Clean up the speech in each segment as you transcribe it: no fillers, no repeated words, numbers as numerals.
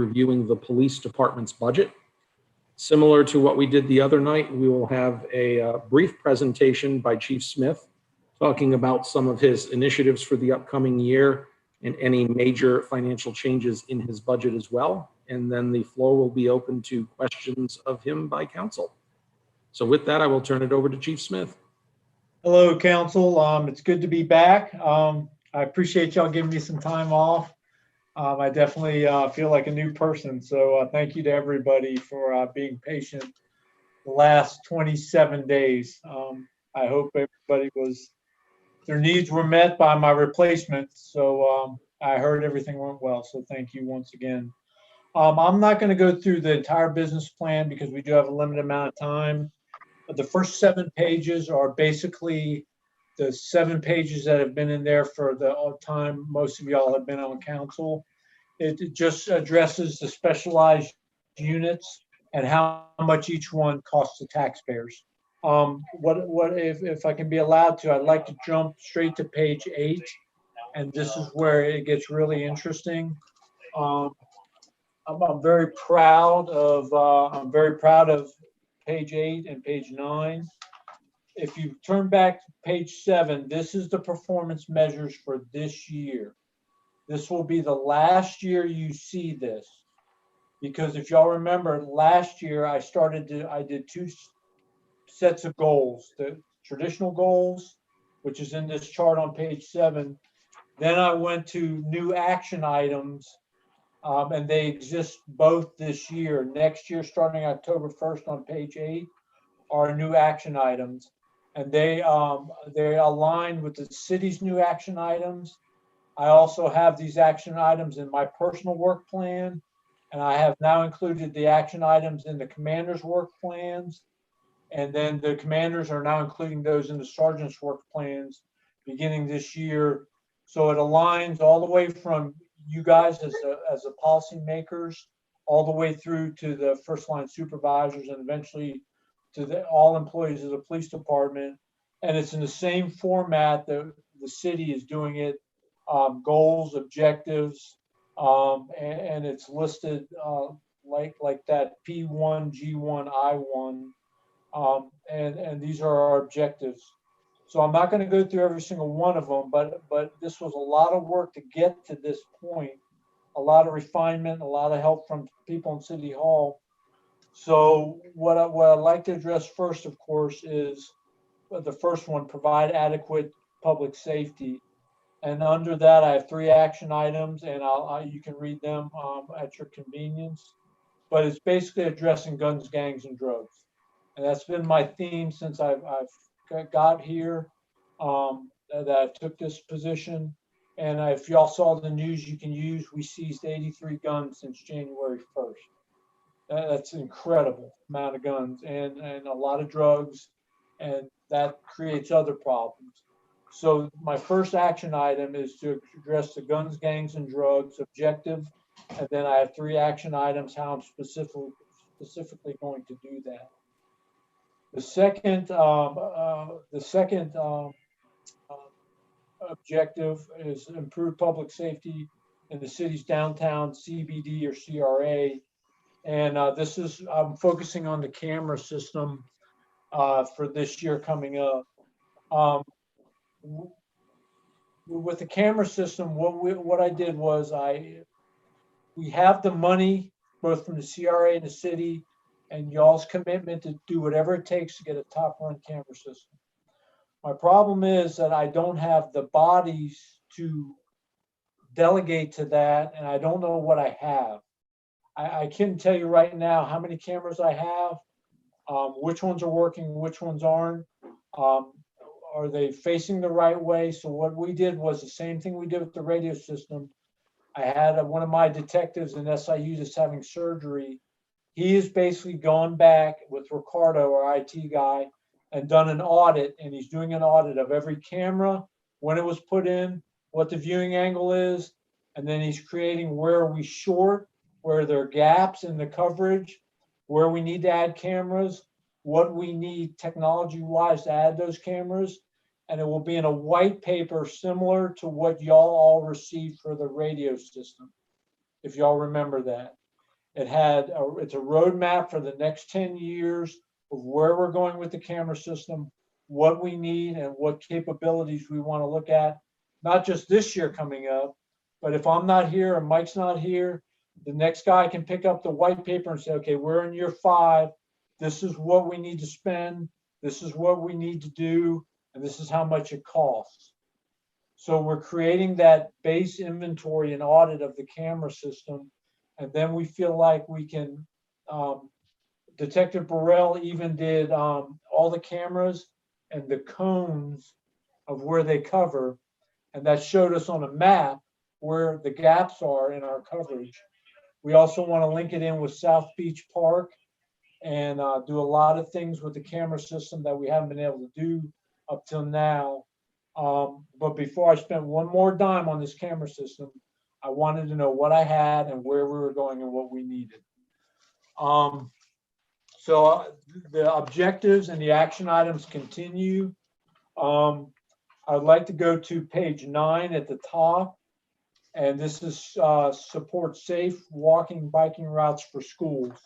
reviewing the police department's budget. Similar to what we did the other night, we will have a brief presentation by Chief Smith talking about some of his initiatives for the upcoming year and any major financial changes in his budget as well. And then the floor will be open to questions of him by council. So with that, I will turn it over to Chief Smith. Hello, council. It's good to be back. I appreciate y'all giving me some time off. I definitely feel like a new person. So thank you to everybody for being patient the last 27 days. I hope their needs were met by my replacement. So I heard everything went well. So thank you once again. I'm not going to go through the entire business plan because we do have a limited amount of time. But the first 7 pages are basically the 7 pages that have been in there for the time most of y'all have been on council. It just addresses the specialized units and how much each one costs the taxpayers. If I can be allowed to, I'd like to jump straight to page 8, and this is where it gets really interesting. I'm very proud of page 8 and page 9. If you turn back to page 7, this is the performance measures for this year. This will be the last year you see this, because if y'all remember last year, I did 2 sets of goals: the traditional goals, which is in this chart on page 7. Then I went to new action items, and they exist both this year. Next year, starting October 1st on page 8, are new action items. And they align with the city's new action items. I also have these action items in my personal work plan, and I have now included the action items in the commander's work plans. And then the commanders are now including those in the sergeant's work plans beginning this year. So it aligns all the way from you guys as the policy makers, all the way through to the first line supervisors, and eventually to all employees of the police department. And it's in the same format that the city is doing it, goals, objectives, and it's listed like that P1, G1, I1, and these are our objectives. So I'm not going to go through every single one of them, but this was a lot of work to get to this point, a lot of refinement, a lot of help from people in City Hall. So what I'd like to address first, of course, is the first one: provide adequate public safety. And under that, I have 3 action items, and you can read them at your convenience. But it's basically addressing guns, gangs, and drugs, and that's been my theme since I've got here, that I took this position. And if y'all saw the news, we seized 83 guns since January 1st. That's an incredible amount of guns and a lot of drugs, and that creates other problems. So my first action item is to address the guns, gangs, and drugs objective, and then I have 3 action items how I'm specifically going to do that. The second objective is improve public safety in the city's downtown CBD or CRA. And I'm focusing on the camera system for this year coming up. With the camera system, what I did was we have the money both from the CRA and the city, and y'all's commitment to do whatever it takes to get a top-run camera system. My problem is that I don't have the bodies to delegate to that, and I don't know what I have. I can tell you right now how many cameras I have, which ones are working, which ones aren't. Are they facing the right way? So what we did was the same thing we did with the radio system. I had one of my detectives in SIU that's having surgery. He has basically gone back with Ricardo, our IT guy, and done an audit, and he's doing an audit of every camera, when it was put in, what the viewing angle is, and then he's creating where are we short, where there are gaps in the coverage, where we need to add cameras, what we need technology-wise to add those cameras, and it will be in a white paper similar to what y'all all received for the radio system, if y'all remember that. It's a roadmap for the next 10 years of where we're going with the camera system, what we need and what capabilities we want to look at, not just this year coming up, but if I'm not here and Mike's not here, the next guy can pick up the white paper and say, okay, we're in year 5. This is what we need to spend. This is what we need to do. And this is how much it costs. So we're creating that base inventory and audit of the camera system. And then we feel like we can, Detective Burrell even did all the cameras and the cones of where they cover. And that showed us on a map where the gaps are in our coverage. We also want to link it in with South Beach Park and do a lot of things with the camera system that we haven't been able to do up till now. But before I spent one more dime on this camera system, I wanted to know what I had and where we were going and what we needed. So the objectives and the action items continue. I'd like to go to page 9 at the top. And this is support safe walking, biking routes for schools.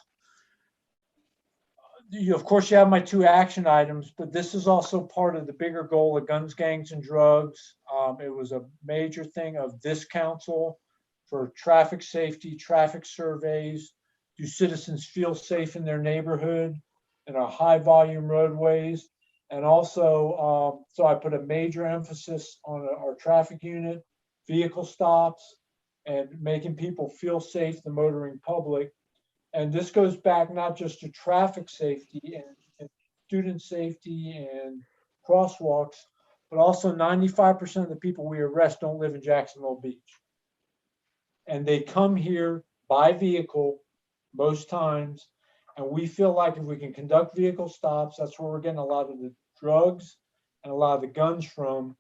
Of course, you have my 2 action items, but this is also part of the bigger goal of guns, gangs, and drugs. It was a major thing of this council for traffic safety, traffic surveys. Do citizens feel safe in their neighborhood and our high volume roadways? And also, so I put a major emphasis on our traffic unit, vehicle stops, and making people feel safe, the motoring public. And this goes back not just to traffic safety and student safety and crosswalks, but also 95% of the people we arrest don't live in Jacksonville Beach. And they come here by vehicle most times. And we feel like if we can conduct vehicle stops, that's where we're getting a lot of the drugs and a lot of the guns from.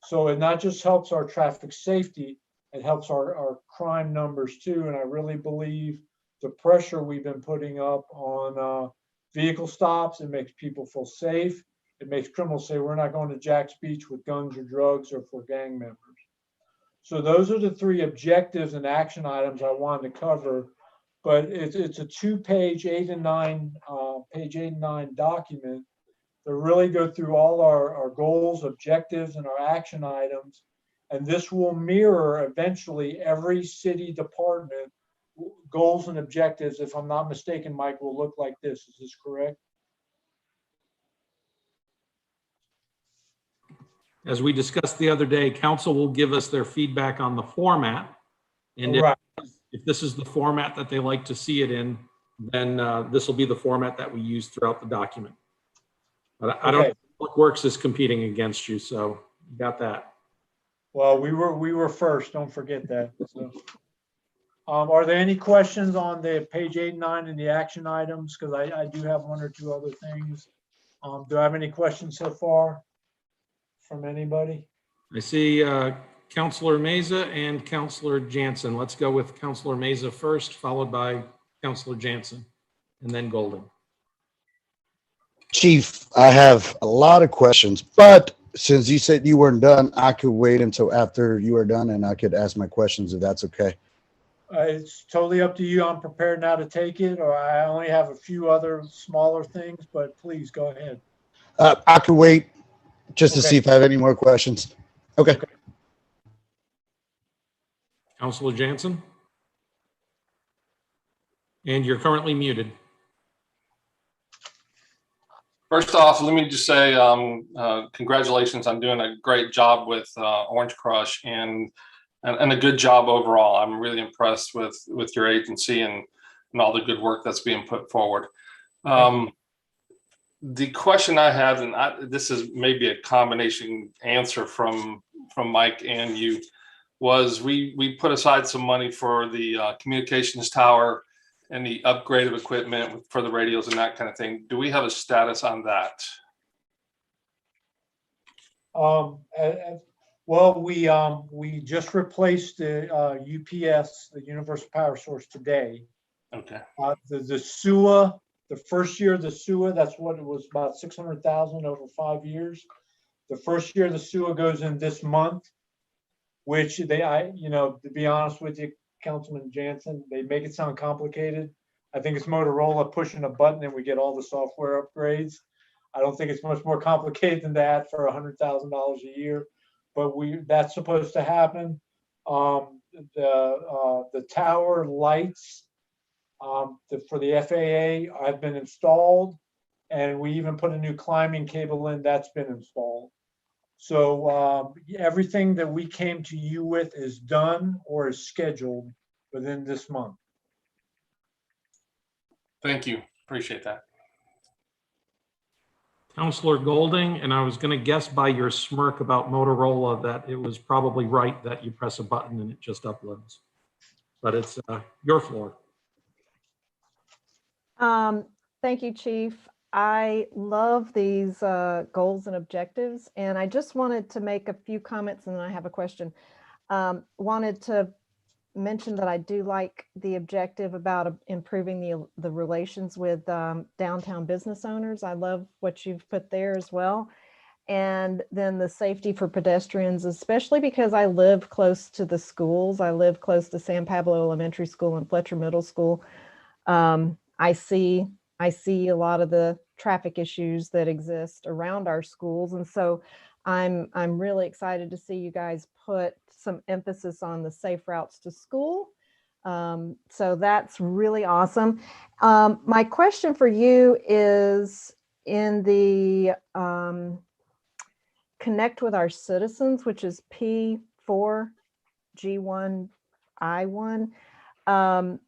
So it not just helps our traffic safety, it helps our crime numbers too. And I really believe the pressure we've been putting up on vehicle stops, it makes people feel safe. It makes criminals say, we're not going to Jack's Beach with guns or drugs or for gang members. So those are the 3 objectives and action items I wanted to cover. But it's a 2-page, 8 and 9, page 8 and 9 document that really go through all our goals, objectives, and our action items. And this will mirror eventually every city department goals and objectives. If I'm not mistaken, Mike, will look like this. Is this correct? As we discussed the other day, council will give us their feedback on the format. And Right. if this is the format that they like to see it in, then this will be the format that we use throughout the document. But I don't think Public Works is competing against you, so you got that. Well, we were first. Don't forget that. So, are there any questions on the page 8 and 9 and the action items? Because I do have 1 or 2 other things. Do I have any questions so far from anybody? I see Councilor Meza and Councilor Jansen. Let's go with Councilor Meza first, followed by Councilor Jansen, and then Golden. Chief, I have a lot of questions, but since you said you weren't done, I could wait until after you are done and I could ask my questions if that's okay. It's totally up to you. I'm prepared now to take it, or I only have a few other smaller things, but please go ahead. I could wait just to see if I have any more questions. Okay. Councilor Jansen? And you're currently muted. First off, let me just say congratulations on doing a great job with Orange Crush and a good job overall. I'm really impressed with your agency and all the good work that's being put forward. The question I have, and this is maybe a combination answer from Mike and you, was we put aside some money for the communications tower and the upgrade of equipment for the radios and that kind of thing. Do we have a status on that? Well, we just replaced the UPS, the Universal Power Source, today. Okay. The SUA, the first year of the SUA, that's what it was, about 600,000 over 5 years. The first year of the SUA goes in this month, which to be honest with you, Councilman Jansen. They make it sound complicated. I think it's Motorola pushing a button and we get all the software upgrades. I don't think it's much more complicated than that for $100,000 a year, but that's supposed to happen. The tower lights for the FAA have been installed, and we even put a new climbing cable in that's been installed. So everything that we came to you with is done or is scheduled within this month. Thank you. Appreciate that. Counselor Golding, and I was going to guess by your smirk about Motorola that it was probably right that you press a button and it just uploads. But it's your floor. Thank you, Chief. I love these goals and objectives, and I just wanted to make a few comments and then I have a question. Wanted to mention that I do like the objective about improving the relations with downtown business owners. I love what you've put there as well. And then the safety for pedestrians, especially because I live close to the schools. I live close to San Pablo Elementary School and Fletcher Middle School. I see a lot of the traffic issues that exist around our schools. And so I'm really excited to see you guys put some emphasis on the safe routes to school. So that's really awesome. My question for you is in the Connect with Our Citizens, which is P4G1I1. The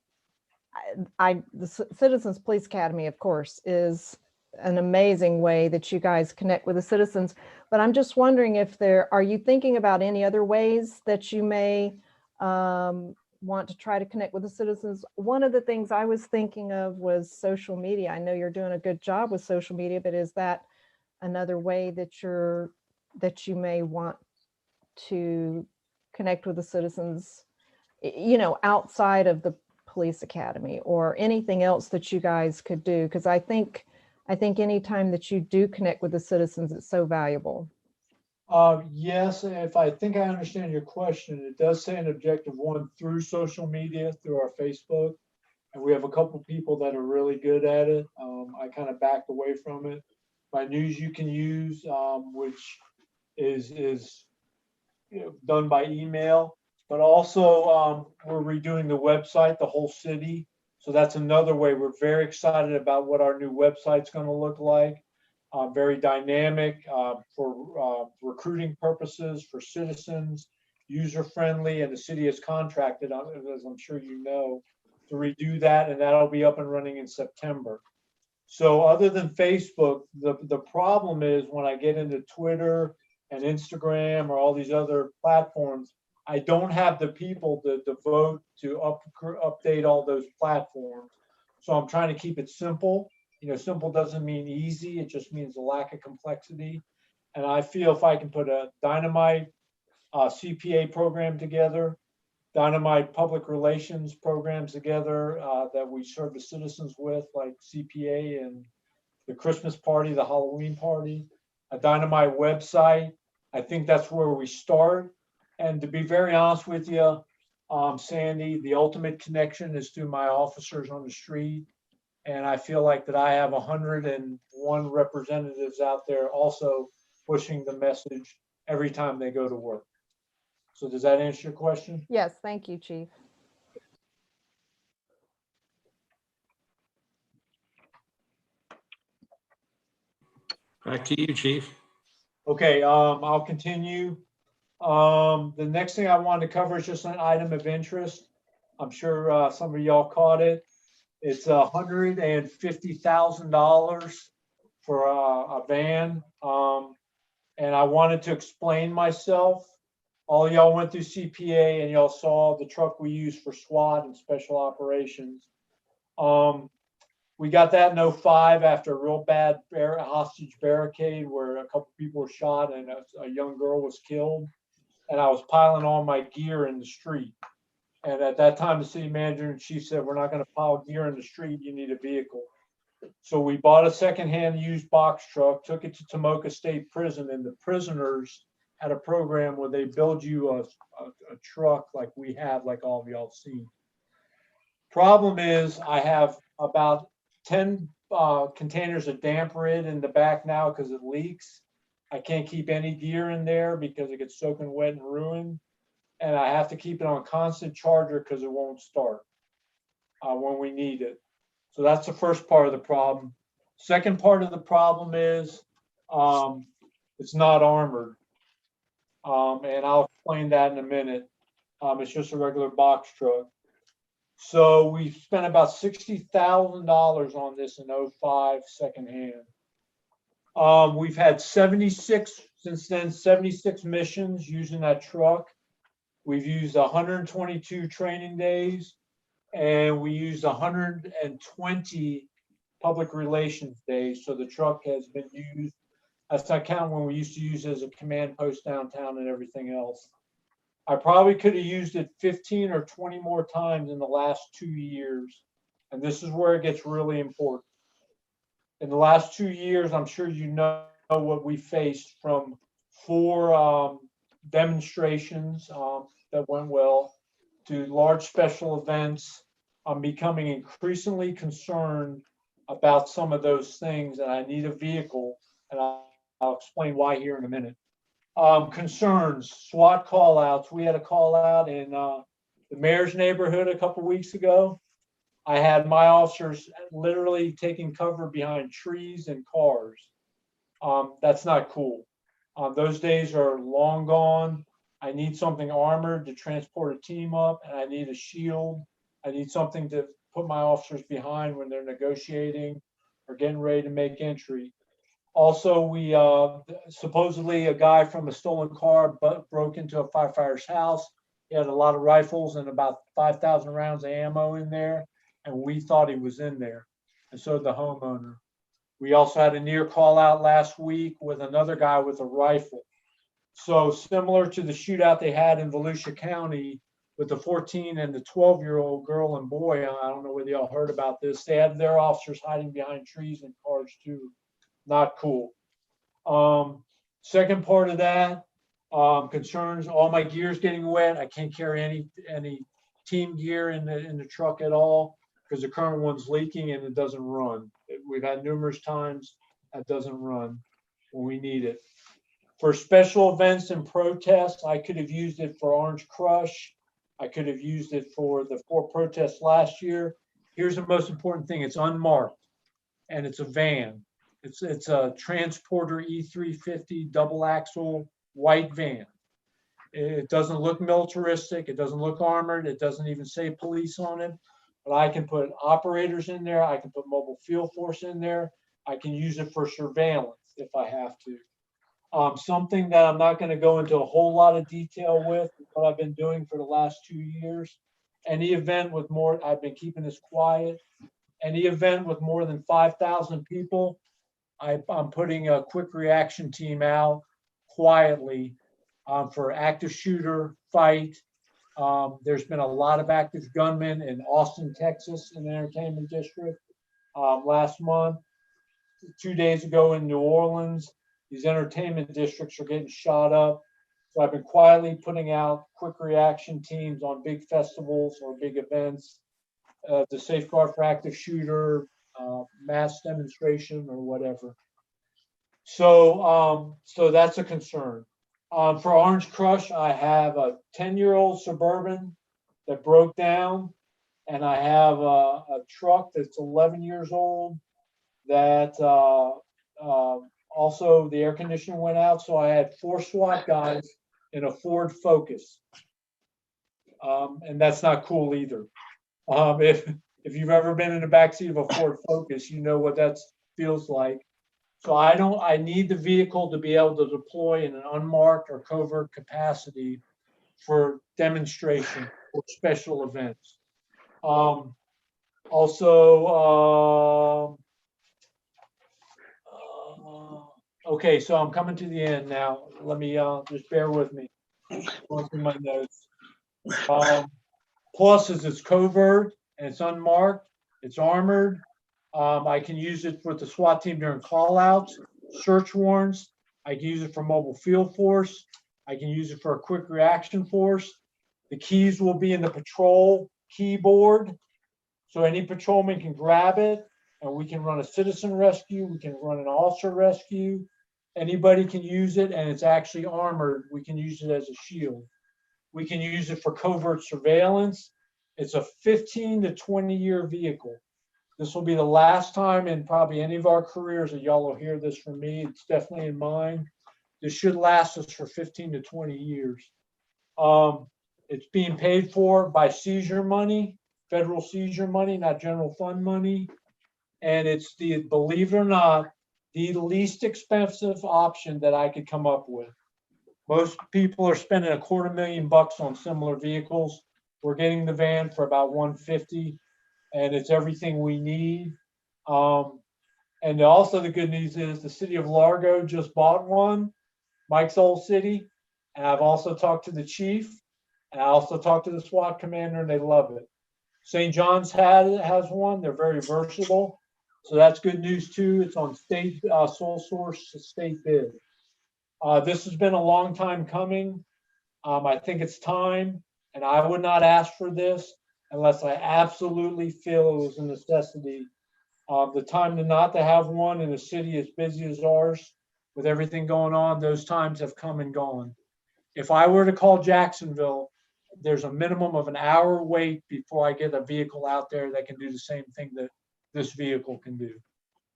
Citizens Police Academy, of course, is an amazing way that you guys connect with the citizens. But I'm just wondering if are you thinking about any other ways that you may want to try to connect with the citizens? One of the things I was thinking of was social media. I know you're doing a good job with social media, but is that another way that you may want to connect with the citizens, outside of the police academy or anything else that you guys could do? Because I think anytime that you do connect with the citizens, it's so valuable. Yes, if I think I understand your question, it does say an objective 1 through social media, through our Facebook. And we have a couple people that are really good at it. I kind of backed away from it. My News You Can Use, which is done by email, but also we're redoing the website, the whole city. So that's another way. We're very excited about what our new website's going to look like. Very dynamic for recruiting purposes, for citizens, user-friendly, and the city has contracted, as I'm sure you know, to redo that, and that'll be up and running in September. So other than Facebook, the problem is when I get into Twitter and Instagram or all these other platforms, I don't have the people to devote to update all those platforms. So I'm trying to keep it simple. Simple doesn't mean easy. It just means a lack of complexity. And I feel if I can put a dynamite CPA program together, dynamite public relations programs together that we serve the citizens with, like CPA and the Christmas party, the Halloween party, a dynamite website, I think that's where we start. And to be very honest with you, Sandy, the ultimate connection is through my officers on the street. And I feel like that I have 101 representatives out there also pushing the message every time they go to work. So does that answer your question? Yes, thank you, Chief. Back to you, Chief. Okay, I'll continue. The next thing I wanted to cover is just an item of interest. I'm sure some of y'all caught it. It's $150,000 for a van. And I wanted to explain myself. All y'all went through CPA and y'all saw the truck we use for SWAT and special operations. We got that in 2005 after a real bad hostage barricade where a couple people were shot and a young girl was killed. And I was piling all my gear in the street. And at that time, the city manager and chief said, we're not going to pile gear in the street. You need a vehicle. So we bought a secondhand used box truck, took it to Tomoka State Prison, and the prisoners at a program where they build you a truck like we have, like all of y'all seen. Problem is, I have about 10 containers of damp rid in the back now because it leaks. I can't keep any gear in there because it gets soaking wet and ruined. And I have to keep it on constant charger because it won't start when we need it. So that's the first part of the problem. Second part of the problem is it's not armored. And I'll explain that in a minute. It's just a regular box truck. So we spent about $60,000 on this in 05 secondhand. We've had 76 since then, 76 missions using that truck. We've used 122 training days, and we used 120 public relations days. So the truck has been used. That's not counting when we used to use it as a command post downtown and everything else. I probably could have used it 15 or 20 more times in the last 2 years. And this is where it gets really important. In the last 2 years, I'm sure you know what we faced from 4 demonstrations that went well to large special events. I'm becoming increasingly concerned about some of those things, and I need a vehicle, and I'll explain why here in a minute. Concerns, SWAT call outs. We had a call out in the mayor's neighborhood a couple weeks ago. I had my officers literally taking cover behind trees and cars. That's not cool. Those days are long gone. I need something armored to transport a team up, and I need a shield. I need something to put my officers behind when they're negotiating or getting ready to make entry. Also, we supposedly a guy from a stolen car broke into a firefighter's house. He had a lot of rifles and about 5,000 rounds of ammo in there, and we thought he was in there, and so did the homeowner. We also had a near call out last week with another guy with a rifle. So similar to the shootout they had in Volusia County with the 14 and the 12-year-old girl and boy, I don't know whether y'all heard about this. They had their officers hiding behind trees and cars too. Not cool. Second part of that, concerns, all my gear's getting wet. I can't carry any team gear in the truck at all because the current one's leaking and it doesn't run. We've had numerous times that doesn't run when we need it. For special events and protests, I could have used it for Orange Crush. I could have used it for the 4 protests last year. Here's the most important thing. It's unmarked and it's a van. It's a Transporter E350 double axle white van. It doesn't look militaristic. It doesn't look armored. It doesn't even say police on it. But I can put operators in there. I can put mobile field force in there. I can use it for surveillance if I have to. Something that I'm not going to go into a whole lot of detail with, what I've been doing for the last 2 years. Any event with more, I've been keeping this quiet. Any event with more than 5,000 people, I'm putting a quick reaction team out quietly for active shooter fight. There's been a lot of active gunmen in Austin, Texas, in the entertainment district last month. 2 days ago in New Orleans, these entertainment districts are getting shot up. So I've been quietly putting out quick reaction teams on big festivals or big events to safeguard for active shooter, mass demonstration or whatever. So that's a concern. For Orange Crush, I have a 10-year-old Suburban that broke down, and I have a truck that's 11 years old that also the air conditioner went out. So I had 4 SWAT guys in a Ford Focus. And that's not cool either. If you've ever been in the backseat of a Ford Focus, you know what that feels like. So I need the vehicle to be able to deploy in an unmarked or covert capacity for demonstration or special events. Okay, so I'm coming to the end now. Let me just bear with me. Going through my notes. Plus is it's covert and it's unmarked, it's armored. I can use it with the SWAT team during call outs, search warrants. I can use it for mobile field force. I can use it for a quick reaction force. The keys will be in the patrol keyboard. So any patrolman can grab it and we can run a citizen rescue. We can run an officer rescue. Anybody can use it, and it's actually armored. We can use it as a shield. We can use it for covert surveillance. It's a 15 to 20-year vehicle. This will be the last time in probably any of our careers that y'all will hear this from me. It's definitely in mine. This should last us for 15 to 20 years. It's being paid for by seizure money, federal seizure money, not general fund money. And it's the, believe it or not, the least expensive option that I could come up with. Most people are spending $250,000 on similar vehicles. We're getting the van for about $150,000, and it's everything we need. And also the good news is the city of Largo just bought one, Mike's old city. And I've also talked to the chief, and I also talked to the SWAT commander, and they love it. St. John's has one. They're very versatile. So that's good news too. It's on state sole source state bid. This has been a long time coming. I think it's time, and I would not ask for this unless I absolutely feel it was a necessity. The time to not to have one in a city as busy as ours, with everything going on, those times have come and gone. If I were to call Jacksonville, there's a minimum of an hour wait before I get a vehicle out there that can do the same thing that this vehicle can do.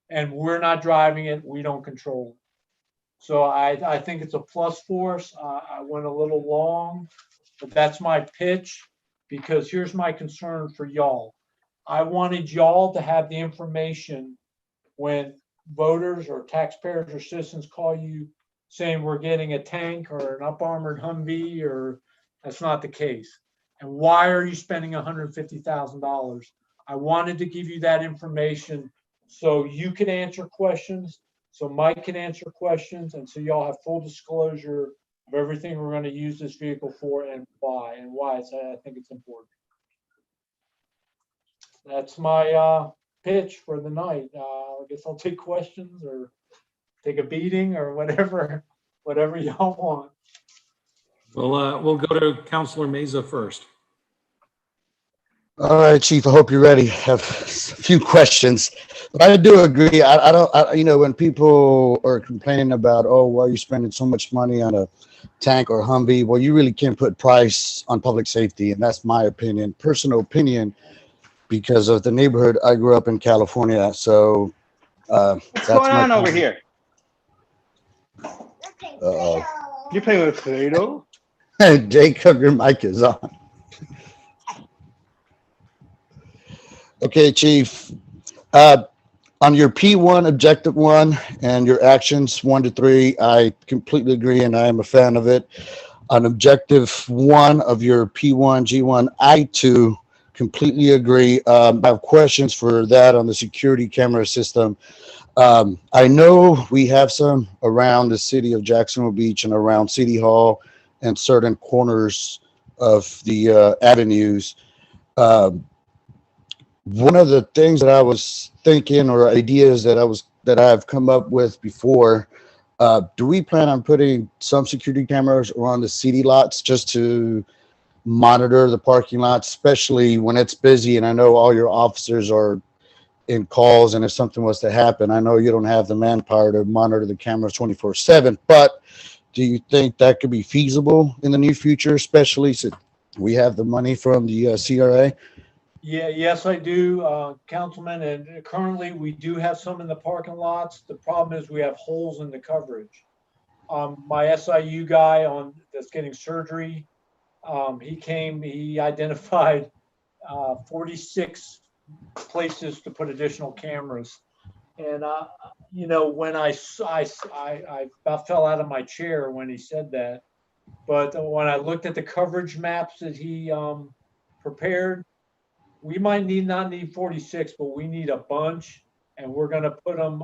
And we're not driving it, we don't control it. So I think it's a plus for us. I went a little long, but that's my pitch, because here's my concern for y'all. I wanted y'all to have the information when voters or taxpayers or citizens call you saying we're getting a tank or an up-armored Humvee, or that's not the case. And why are you spending $150,000? I wanted to give you that information so you can answer questions, so Mike can answer questions, and so y'all have full disclosure of everything we're going to use this vehicle for and why I think it's important. That's my pitch for the night. I guess I'll take questions or take a beating or whatever y'all want. Well, we'll go to Councilor Meza first. All right, Chief, I hope you're ready. I have a few questions. But I do agree. When people are complaining about, oh, why are you spending so much money on a tank or Humvee? Well, you really can't put price on public safety. And that's my opinion, personal opinion, because of the neighborhood I grew up in, California. So what's going on over here? Uh-oh. You playing with Play-Doh? Jacob, your mic is on. Okay, Chief. On your P1, objective 1, and your actions 1 to 3, I completely agree, and I am a fan of it. On objective 1 of your P1, G1, I too completely agree. I have questions for that on the security camera system. I know we have some around the city of Jacksonville Beach and around City Hall and certain corners of the avenues. One of the things that I was thinking, or ideas that I've come up with before, do we plan on putting some security cameras around the city lots just to monitor the parking lots, especially when it's busy? And I know all your officers are in calls, and if something was to happen, I know you don't have the manpower to monitor the cameras 24/7, but do you think that could be feasible in the near future, especially since we have the money from the CRA? Yeah, yes, I do, Councilman. And currently we do have some in the parking lots. The problem is we have holes in the coverage. My SIU guy that's getting surgery, he identified 46 places to put additional cameras. And, when I about fell out of my chair when he said that. But when I looked at the coverage maps that he prepared, we might not need 46, but we need a bunch, and we're going to put them,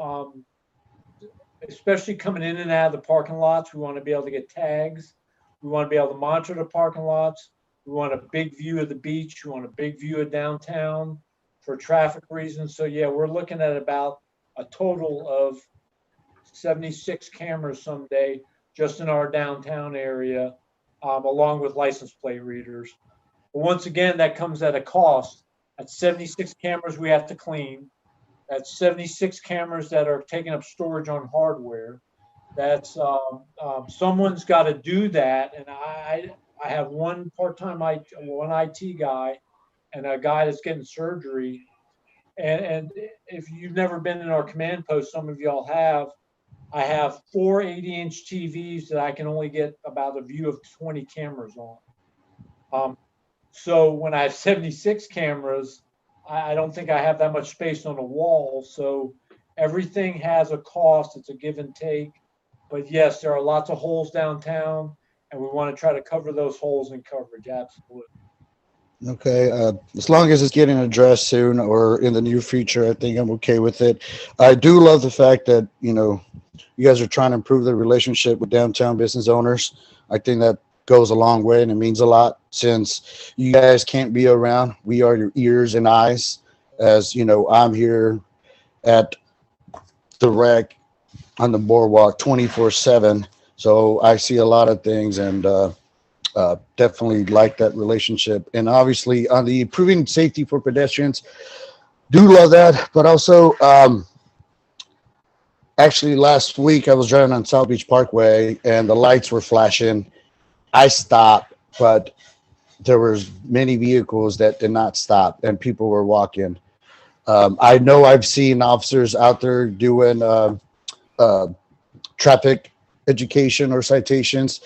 especially coming in and out of the parking lots. We want to be able to get tags. We want to be able to monitor the parking lots. We want a big view of the beach. We want a big view of downtown for traffic reasons. So yeah, we're looking at about a total of 76 cameras someday, just in our downtown area, along with license plate readers. But once again, that comes at a cost. That's 76 cameras we have to clean. That's 76 cameras that are taking up storage on hardware. That's someone's got to do that, and I have one part-time one IT guy and a guy that's getting surgery. And if you've never been in our command post, some of y'all have. I have 4 80-inch TVs that I can only get about a view of 20 cameras on. So when I have 76 cameras, I don't think I have that much space on the wall. So everything has a cost. It's a give and take. But yes, there are lots of holes downtown, and we want to try to cover those holes in coverage. Absolutely. Okay, as long as it's getting addressed soon or in the near future, I think I'm okay with it. I do love the fact that, you know, you guys are trying to improve the relationship with downtown business owners. I think that goes a long way, and it means a lot since you guys can't be around. We are your ears and eyes. As you know, I'm here at the rec on the boardwalk 24/7, so I see a lot of things, and definitely like that relationship. And obviously on the improving safety for pedestrians, do love that. But also, actually last week I was driving on South Beach Parkway and the lights were flashing. I stopped, but there was many vehicles that did not stop and people were walking. I know I've seen officers out there doing traffic education or citations.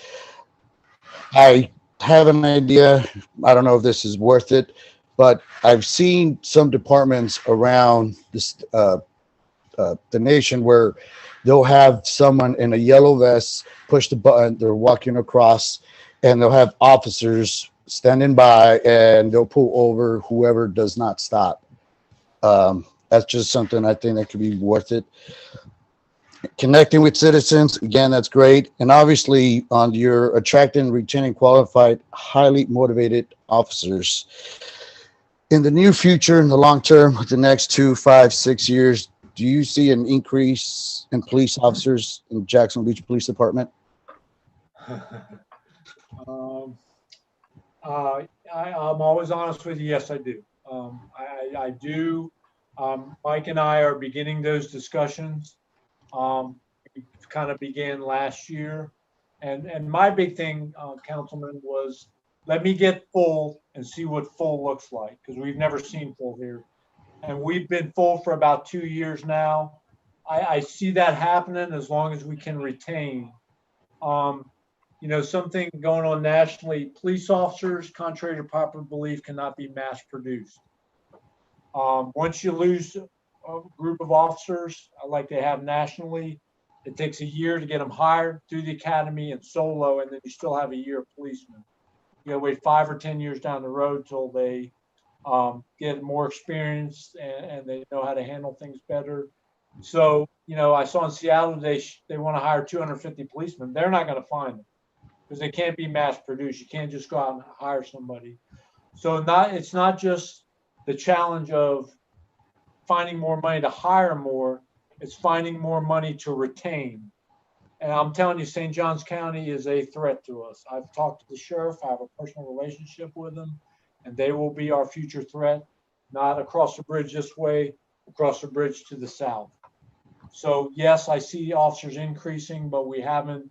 I have an idea. I don't know if this is worth it, but I've seen some departments around this, the nation where they'll have someone in a yellow vest push the button, they're walking across, and they'll have officers standing by and they'll pull over whoever does not stop. That's just something I think that could be worth it. Connecting with citizens, again, that's great. And obviously on your attracting and retaining qualified, highly motivated officers. In the near future, in the long term, the next 2, 5, 6 years, do you see an increase in police officers in Jacksonville Beach Police Department? I'm always honest with you. Yes, I do. I do. Mike and I are beginning those discussions. We kind of began last year. And my big thing, Councilman, was let me get full and see what full looks like, because we've never seen full here. And we've been full for about 2 years now. I see that happening as long as we can retain. You know, something going on nationally, police officers, contrary to popular belief, cannot be mass produced. Once you lose a group of officers like they have nationally, it takes a year to get them hired through the academy and solo, and then you still have a year of policemen. You gotta wait 5 or 10 years down the road till they get more experience and they know how to handle things better. So, you know, I saw in Seattle they want to hire 250 policemen. They're not going to find them because they can't be mass produced. You can't just go out and hire somebody. So it's not just the challenge of finding more money to hire more, it's finding more money to retain. And I'm telling you, St. Johns County is a threat to us. I've talked to the sheriff, I have a personal relationship with them, and they will be our future threat, not across the bridge this way, across the bridge to the south. So yes, I see officers increasing, but we haven't,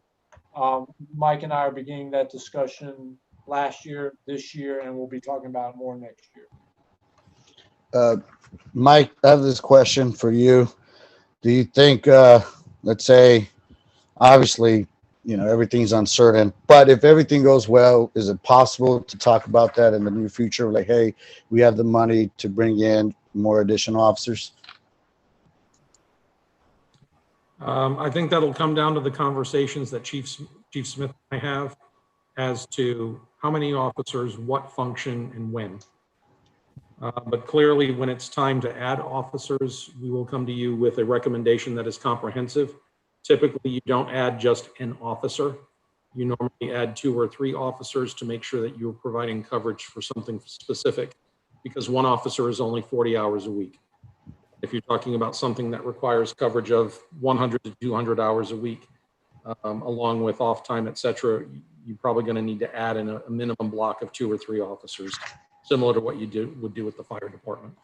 Mike and I are beginning that discussion last year, this year, and we'll be talking about it more next year. Mike, I have this question for you. Do you think, let's say, obviously, you know, everything's uncertain, but if everything goes well, is it possible to talk about that in the near future? Like, hey, we have the money to bring in more additional officers? I think that'll come down to the conversations that Chief Smith and I have as to how many officers, what function, and when. But clearly, when it's time to add officers, we will come to you with a recommendation that is comprehensive. Typically, you don't add just an officer. You normally add 2 or 3 officers to make sure that you're providing coverage for something specific, because one officer is only 40 hours a week. If you're talking about something that requires coverage of 100 to 200 hours a week, along with off time, et cetera, you're probably going to need to add in a minimum block of 2 or 3 officers, similar to what you would do with the fire department.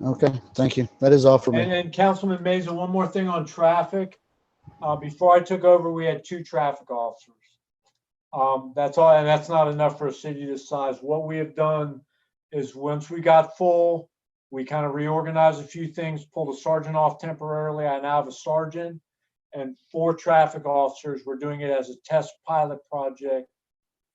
Okay, thank you. That is all for me. And Councilman Meza, one more thing on traffic. Before I took over, we had 2 traffic officers. That's all, and that's not enough for a city this size. What we have done is once we got full, we kind of reorganized a few things, pulled a sergeant off temporarily. I now have a sergeant and 4 traffic officers. We're doing it as a test pilot project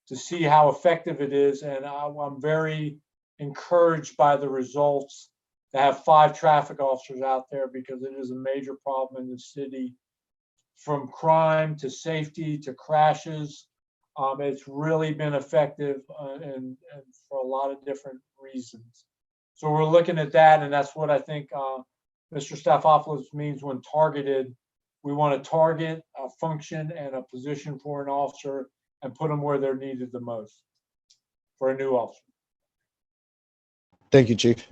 to see how effective it is. And I'm very encouraged by the results to have 5 traffic officers out there, because it is a major problem in the city, from crime to safety to crashes. It's really been effective and for a lot of different reasons. So we're looking at that, and that's what I think Mr. Staphopoulos means when targeted. We want to target a function and a position for an officer and put them where they're needed the most for a new officer. Thank you, Chief.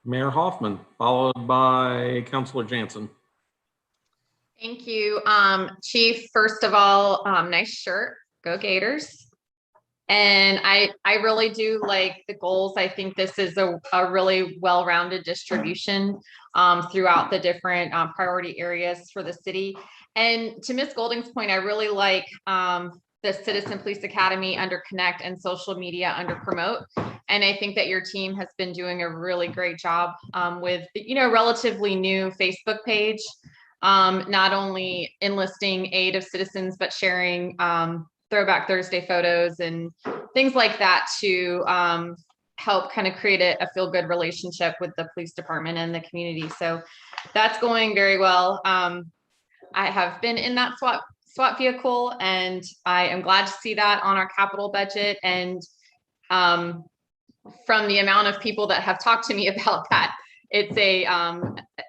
Mayor Hoffman, followed by Councilor Jansen. Thank you, Chief. First of all, nice shirt. Go Gators. And I really do like the goals. I think this is a really well-rounded distribution throughout the different priority areas for the city. And to Ms. Golding's point, I really like the Citizen Police Academy under Connect and social media under Promote. And I think that your team has been doing a really great job with, relatively new Facebook page, not only enlisting aid of citizens, but sharing Throwback Thursday photos and things like that to help kind of create a feel-good relationship with the police department and the community. So that's going very well. I have been in that SWAT vehicle, and I am glad to see that on our capital budget. And from the amount of people that have talked to me about that, it's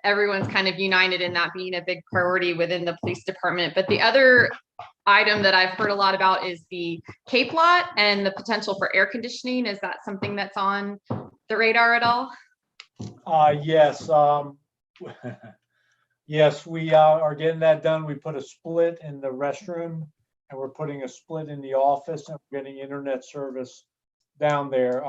everyone's kind of united in that being a big priority within the police department. But the other item that I've heard a lot about is the Cape lot and the potential for air conditioning. Is that something that's on the radar at all? Yes. Yes, we are getting that done. We put a split in the restroom, and we're putting a split in the office, and we're getting internet service down there.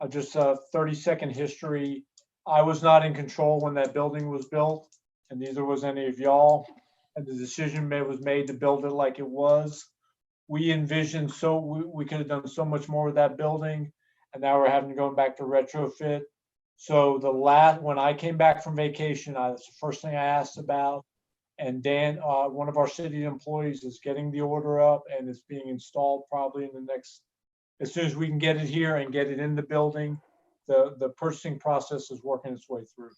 Just a 30-second history. I was not in control when that building was built, and neither was any of y'all. And the decision was made to build it like it was. We envisioned we could have done so much more with that building, and now we're having to go back to retrofit. So when I came back from vacation, that's the first thing I asked about. And Dan, one of our city employees, is getting the order up, and it's being installed probably in the next, as soon as we can get it here and get it in the building. The purchasing process is working its way through.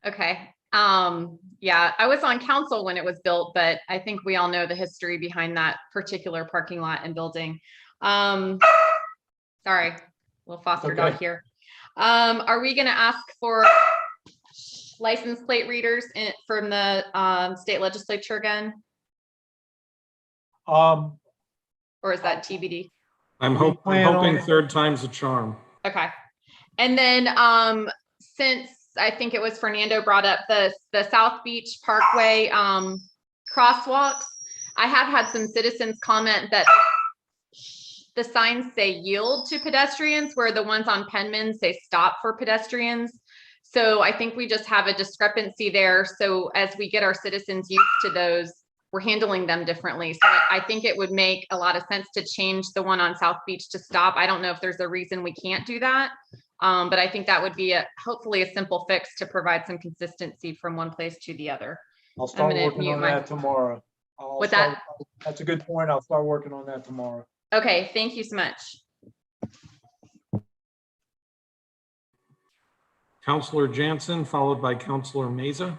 Okay. Yeah, I was on council when it was built, but I think we all know the history behind that particular parking lot and building. Sorry, little foster dog here. Are we going to ask for license plate readers from the state legislature again? Or is that TBD? I'm hoping third time's a charm. Okay. And then since I think it was Fernando brought up the South Beach Parkway crosswalks, I have had some citizens comment that the signs say yield to pedestrians, where the ones on Penman say stop for pedestrians. So I think we just have a discrepancy there. So as we get our citizens used to those, we're handling them differently. So I think it would make a lot of sense to change the one on South Beach to stop. I don't know if there's a reason we can't do that. But I think that would be hopefully a simple fix to provide some consistency from one place to the other. I'll start working on that tomorrow. That's a good point. I'll start working on that tomorrow. Okay, thank you so much. Councilor Jansen, followed by Councilor Meza.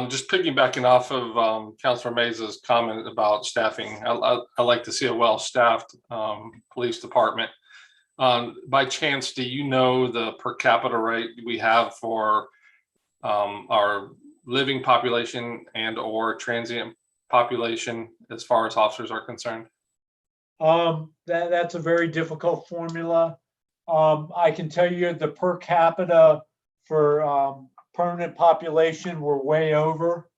Just piggybacking off of Councilor Meza's comment about staffing, I like to see a well-staffed police department. By chance, do you know the per capita rate we have for our living population and or transient population as far as officers are concerned? That's a very difficult formula. I can tell you the per capita for permanent population, we're way over.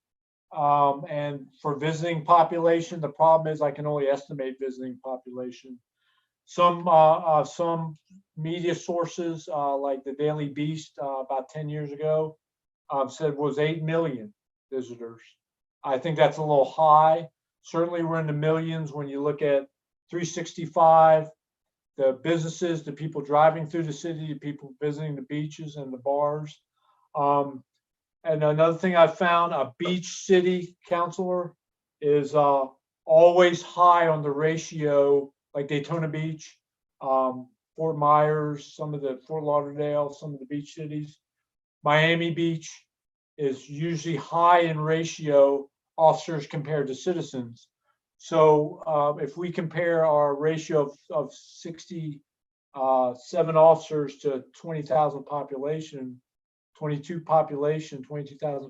And for visiting population, the problem is I can only estimate visiting population. Some media sources, like the Daily Beast, about 10 years ago, said was 8 million visitors. I think that's a little high. Certainly we're in the millions when you look at 365, the businesses, the people driving through the city, the people visiting the beaches and the bars. And another thing I found, a beach city councilor is always high on the ratio, like Daytona Beach, Fort Myers, some of the Fort Lauderdale, some of the beach cities. Miami Beach is usually high in ratio officers compared to citizens. So if we compare our ratio of 67 officers to 20,000 population, 22,000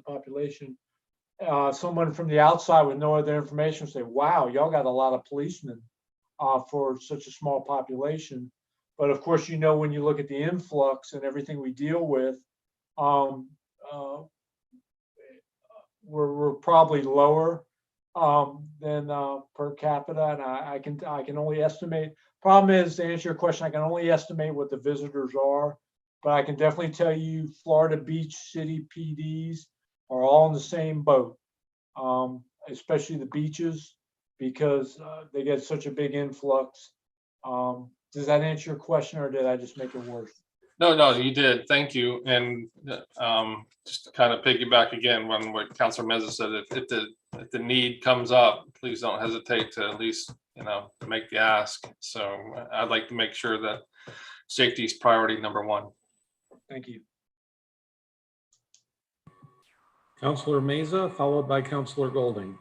population, someone from the outside with no other information would say, wow, y'all got a lot of policemen for such a small population. But of course, when you look at the influx and everything we deal with, we're probably lower than per capita, and I can only estimate. Problem is, to answer your question, I can only estimate what the visitors are, but I can definitely tell you Florida Beach City PDs are all in the same boat, especially the beaches, because they get such a big influx. Does that answer your question, or did I just make it worse? No, you did. Thank you. And just to kind of piggyback again on what Councilor Meza said, if the need comes up, please don't hesitate to at least, make the ask. So I'd like to make sure that safety is priority number one. Thank you. Councilor Meza, followed by Councilor Golding.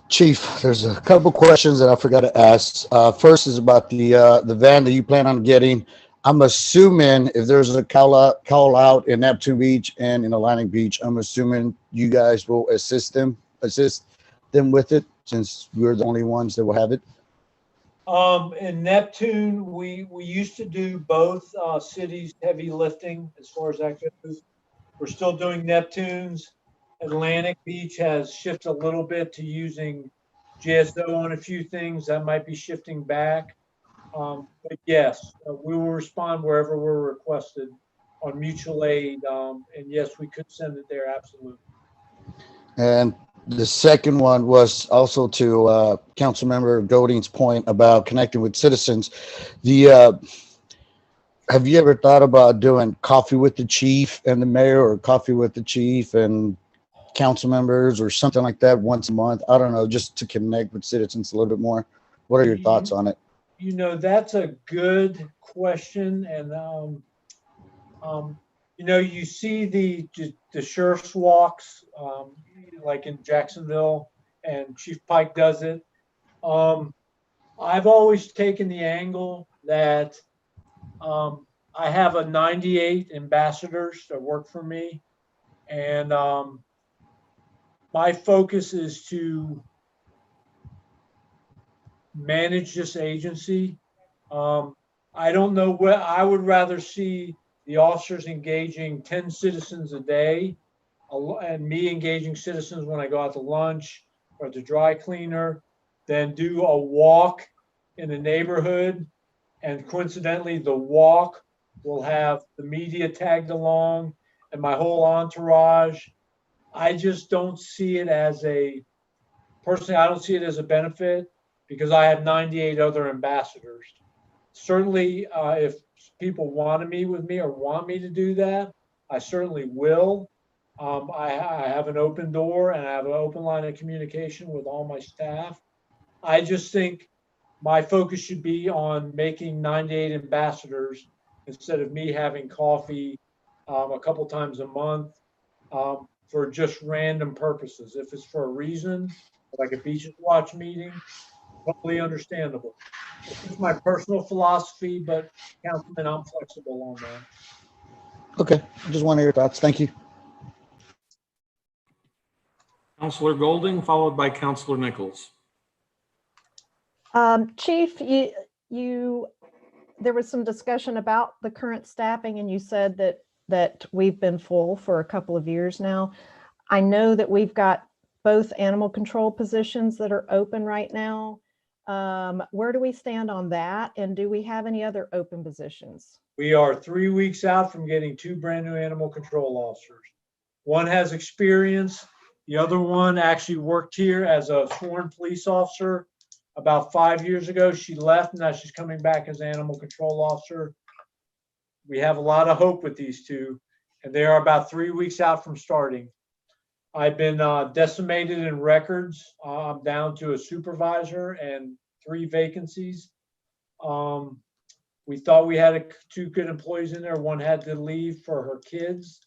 Chief, there's a couple questions that I forgot to ask. First is about the van that you plan on getting. I'm assuming if there's a call out in Neptune Beach and in Atlantic Beach, I'm assuming you guys will assist them with it, since we're the only ones that will have it. In Neptune, we used to do both cities heavy lifting as far as that goes. We're still doing Neptunes. Atlantic Beach has shifted a little bit to using GSO on a few things. That might be shifting back. But yes, we will respond wherever we're requested on mutual aid. And yes, we could send it there, absolutely. And the second one was also to Councilmember Golding's point about connecting with citizens. Have you ever thought about doing coffee with the chief and the mayor, or coffee with the chief and council members, or something like that once a month? I don't know, just to connect with citizens a little bit more. What are your thoughts on it? That's a good question. And, you see the sheriff's walks, like in Jacksonville, and Chief Pike does it. I've always taken the angle that I have 98 ambassadors that work for me. And my focus is to manage this agency. I don't know what I would rather see the officers engaging 10 citizens a day, and me engaging citizens when I go out to lunch or at the dry cleaner, than do a walk in the neighborhood. And coincidentally, the walk will have the media tagged along and my whole entourage. I just don't see it as personally, I don't see it as a benefit, because I have 98 other ambassadors. Certainly, if people want to meet with me or want me to do that, I certainly will. I have an open door, and I have an open line of communication with all my staff. I just think my focus should be on making 98 ambassadors instead of me having coffee a couple times a month for just random purposes. If it's for a reason, like a Beaches Watch meeting, totally understandable. It's my personal philosophy, but Councilman, I'm flexible on that. Okay, I just want to hear your thoughts. Thank you. Councilor Golding, followed by Councilor Nichols. Chief, you there was some discussion about the current staffing, and you said that we've been full for a couple of years now. I know that we've got both animal control positions that are open right now. Where do we stand on that? And do we have any other open positions? We are 3 weeks out from getting 2 brand new animal control officers. One has experience. The other one actually worked here as a sworn police officer about 5 years ago. She left, and now she's coming back as animal control officer. We have a lot of hope with these 2, and they are about 3 weeks out from starting. I've been decimated in records. I'm down to a supervisor and 3 vacancies. We thought we had 2 good employees in there. One had to leave for her kids.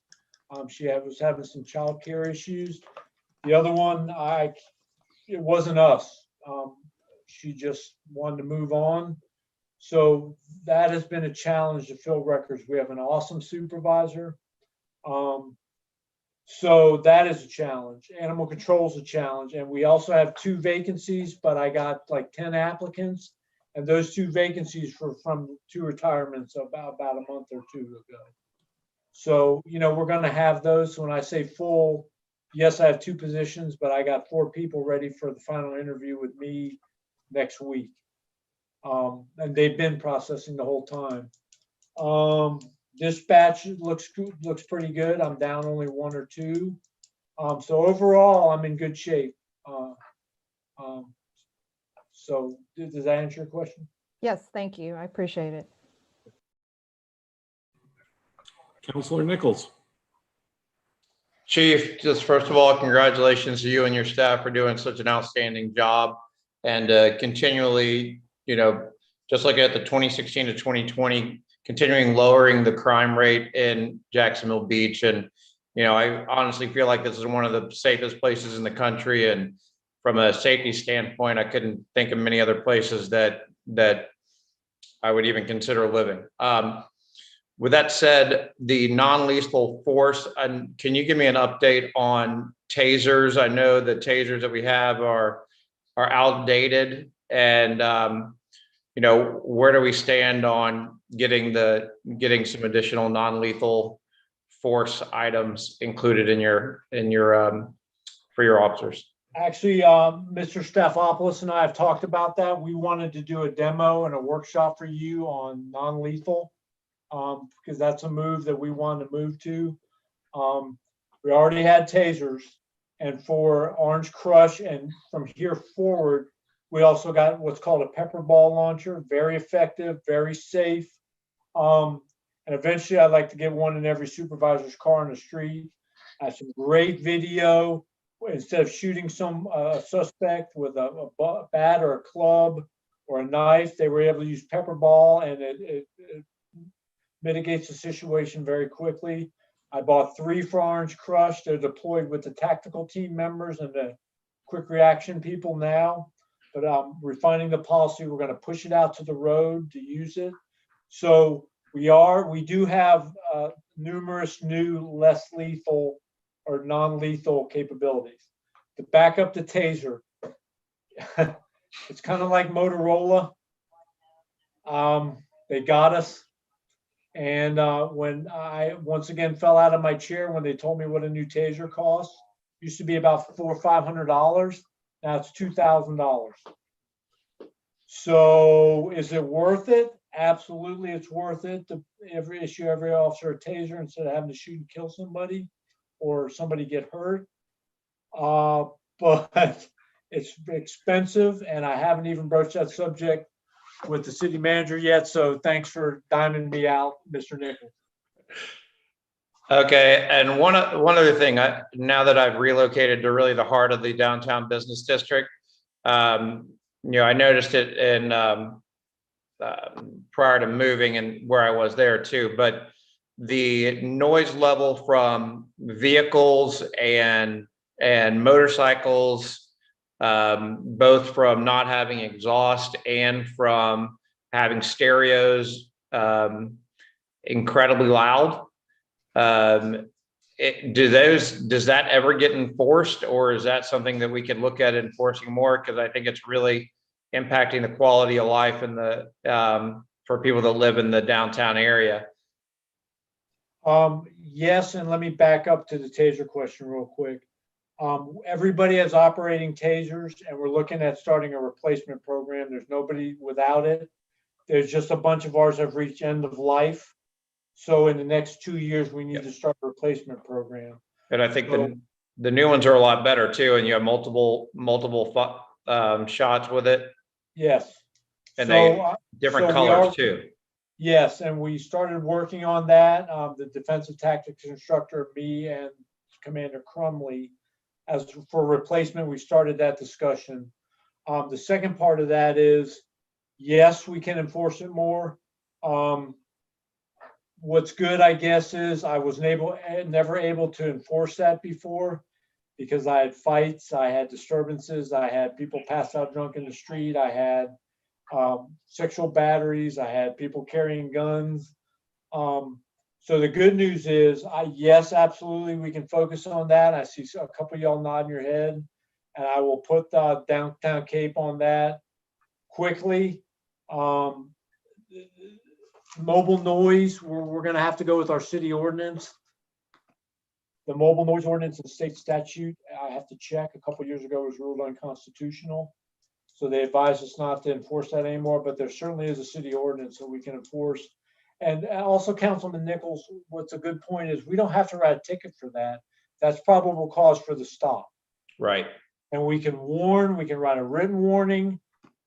She was having some childcare issues. The other one, it wasn't us. She just wanted to move on. So that has been a challenge to fill records. We have an awesome supervisor. So that is a challenge. Animal control is a challenge. And we also have 2 vacancies, but I got like 10 applicants. And those 2 vacancies were from 2 retirements about a month or 2 ago. So, we're going to have those. So when I say full, yes, I have 2 positions, but I got 4 people ready for the final interview with me next week. And they've been processing the whole time. Dispatch looks pretty good. I'm down only 1 or 2. So overall, I'm in good shape. So does that answer your question? Yes, thank you. I appreciate it. Counselor Nichols. Chief, just first of all, congratulations to you and your staff for doing such an outstanding job, and continually, just like at the 2016 to 2020, continuing lowering the crime rate in Jacksonville Beach. And, I honestly feel like this is one of the safest places in the country. And from a safety standpoint, I couldn't think of many other places that I would even consider living. With that said, the non-lethal force, can you give me an update on tasers? I know the tasers that we have are outdated, and where do we stand on getting some additional non-lethal force items included in your for your officers? Actually, Mr. Staphopoulos and I have talked about that. We wanted to do a demo and a workshop for you on non-lethal, because that's a move that we wanted to move to. We already had tasers, and for Orange Crush and from here forward, we also got what's called a pepper ball launcher, very effective, very safe. And eventually I'd like to get one in every supervisor's car on the street. I have some great video. Instead of shooting some suspect with a bat or a club or a knife, they were able to use pepper ball, and it mitigates the situation very quickly. I bought 3 for Orange Crush. They're deployed with the tactical team members and the quick reaction people now. But refining the policy, we're going to push it out to the road to use it. So we do have numerous new less lethal or non-lethal capabilities. To back up the taser, it's kind of like Motorola. They got us. And when I once again fell out of my chair when they told me what a new taser costs, used to be about $400 or $500. Now it's $2,000. So is it worth it? Absolutely, it's worth it to issue every officer a taser instead of having to shoot and kill somebody or somebody get hurt. But it's expensive, and I haven't even broached that subject with the city manager yet. So thanks for diming me out, Mr. Nichols. Okay, and one other thing, now that I've relocated to really the heart of the downtown business district, I noticed it in prior to moving and where I was there too, but the noise level from vehicles and motorcycles, both from not having exhaust and from having stereos incredibly loud. Does that ever get enforced, or is that something that we can look at enforcing more? Because I think it's really impacting the quality of life in the for people that live in the downtown area. Yes, and let me back up to the taser question real quick. Everybody has operating tasers, and we're looking at starting a replacement program. There's nobody without it. There's just a bunch of ours have reached end of life. So in the next 2 years, we need to start a replacement program. And I think the new ones are a lot better too, and you have multiple shots with it. Yes. And So, different so colors too. Yes, and we started working on that. The defensive tactics instructor, me, and Commander Crumley, as for replacement, we started that discussion. The second part of that is, yes, we can enforce it more. What's good, I guess, is I was never able to enforce that before because I had fights, I had disturbances, I had people pass out drunk in the street, I had sexual batteries, I had people carrying guns. So the good news is, yes, absolutely, we can focus on that. I see a couple of y'all nodding your head, and I will put the downtown Cape on that quickly. Mobile noise, we're going to have to go with our city ordinance. The mobile noise ordinance and state statute, I have to check. A couple of years ago, it was ruled unconstitutional. So they advised us not to enforce that anymore, but there certainly is a city ordinance that we can enforce. And also, Councilman Nichols, what's a good point is we don't have to write a ticket for that. That's probable cause for the stop. Right. And we can warn, we can write a written warning.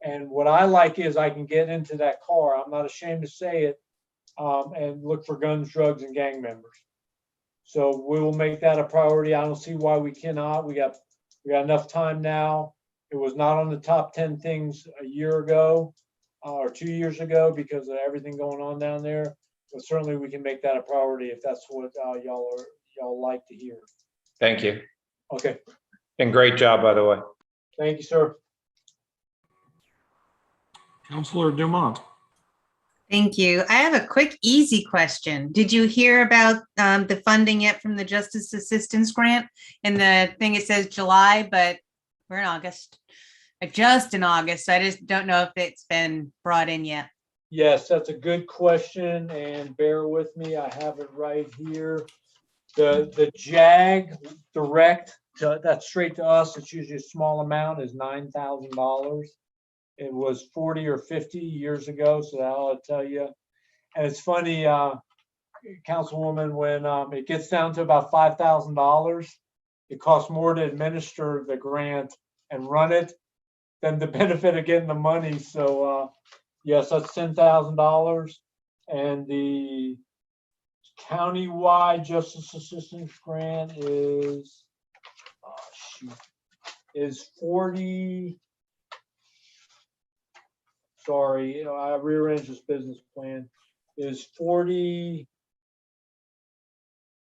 And what I like is I can get into that car, I'm not ashamed to say it, and look for guns, drugs, and gang members. So we will make that a priority. I don't see why we cannot. We got enough time now. It was not on the top 10 things a year ago or 2 years ago because of everything going on down there. But certainly we can make that a priority if that's what y'all like to hear. Thank you. Okay. And great job, by the way. Thank you, sir. Councilor Dumont. Thank you. I have a quick, easy question. Did you hear about the funding yet from the Justice Assistance Grant? And the thing, it says July, but we're in August. Just in August. So I just don't know if it's been brought in yet. Yes, that's a good question, and bear with me. I have it right here. The JAG direct, that's straight to us. It's usually a small amount, is $9,000. It was 40 or 50 years ago, so that'll tell you. And it's funny, Councilwoman, when it gets down to about $5,000, it costs more to administer the grant and run it than the benefit of getting the money. So yes, that's $10,000. And the countywide Justice Assistance Grant is 40. Sorry, I rearranged this business plan. Is 40.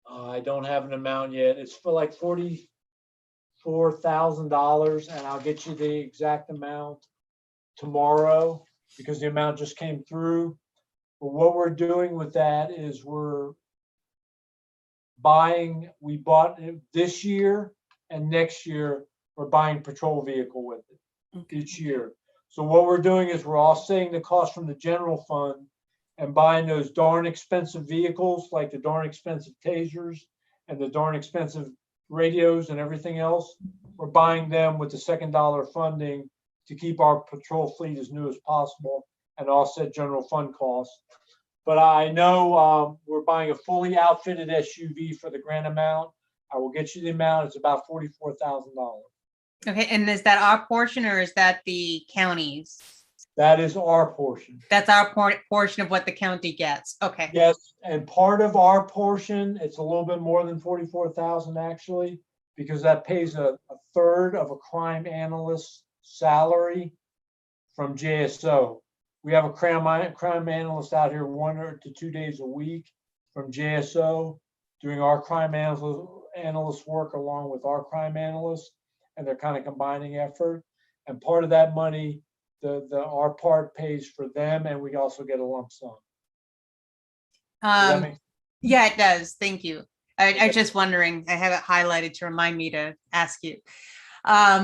I don't have an amount yet. It's for like $44,000, and I'll get you the exact amount tomorrow because the amount just came through. But what we're doing with that is we bought it this year, and next year we're buying patrol vehicle with it each year. So what we're doing is we're offsetting the cost from the general fund and buying those darn expensive vehicles, like the darn expensive tasers and the darn expensive radios and everything else. We're buying them with the second dollar funding to keep our patrol fleet as new as possible and offset general fund costs. But I know we're buying a fully outfitted SUV for the grant amount. I will get you the amount. It's about $44,000. Okay, and is that our portion or is that the county's? That is our portion. That's our portion of what the county gets. Okay. Yes, and part of our portion, it's a little bit more than 44,000 actually, because that pays a third of a crime analyst's salary from JSO. We have a crime analyst out here 1 to 2 days a week from JSO doing our crime analyst work along with our crime analyst, and they're kind of combining effort. And part of that money, our part pays for them, and we also get a lump sum. Yeah, it does. Thank you. I was just wondering, I have it highlighted to remind me to ask you.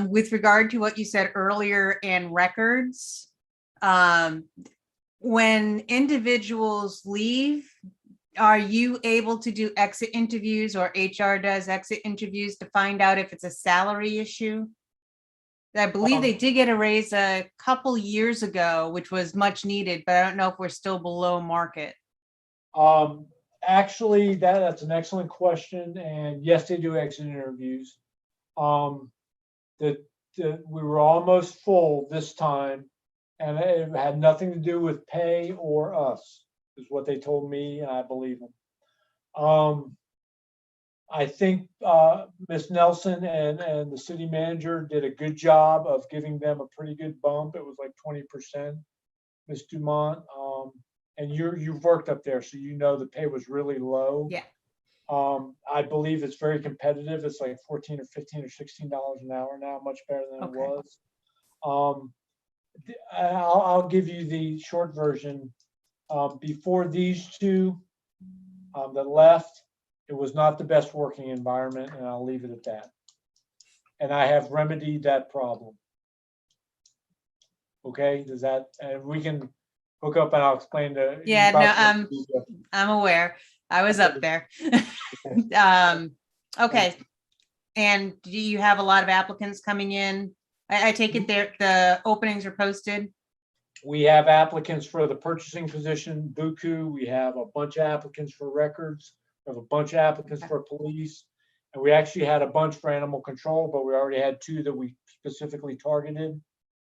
With regard to what you said earlier in records, when individuals leave, are you able to do exit interviews, or HR does exit interviews to find out if it's a salary issue? I believe they did get a raise a couple years ago, which was much needed, but I don't know if we're still below market. Actually, that's an excellent question, and yes, they do exit interviews. We were almost full this time, and it had nothing to do with pay or us, is what they told me, and I believe them. I think Ms. Nelson and the city manager did a good job of giving them a pretty good bump. It was like 20%, Ms. Dumont. And you've worked up there, so you know the pay was really low. Yeah. I believe it's very competitive. It's like 14 or 15 or $16 an hour now, much better than it was. I'll give you the short version. Before these two that left, it was not the best working environment, and I'll leave it at that. And I have remedied that problem. Okay, does that, and we can hook up and I'll explain to. Yeah, no, I'm aware. I was up there. Okay. And do you have a lot of applicants coming in? I take it the openings are posted? We have applicants for the purchasing position, Buku. We have a bunch of applicants for records. We have a bunch of applicants for police. And we actually had a bunch for animal control, but we already had 2 that we specifically targeted.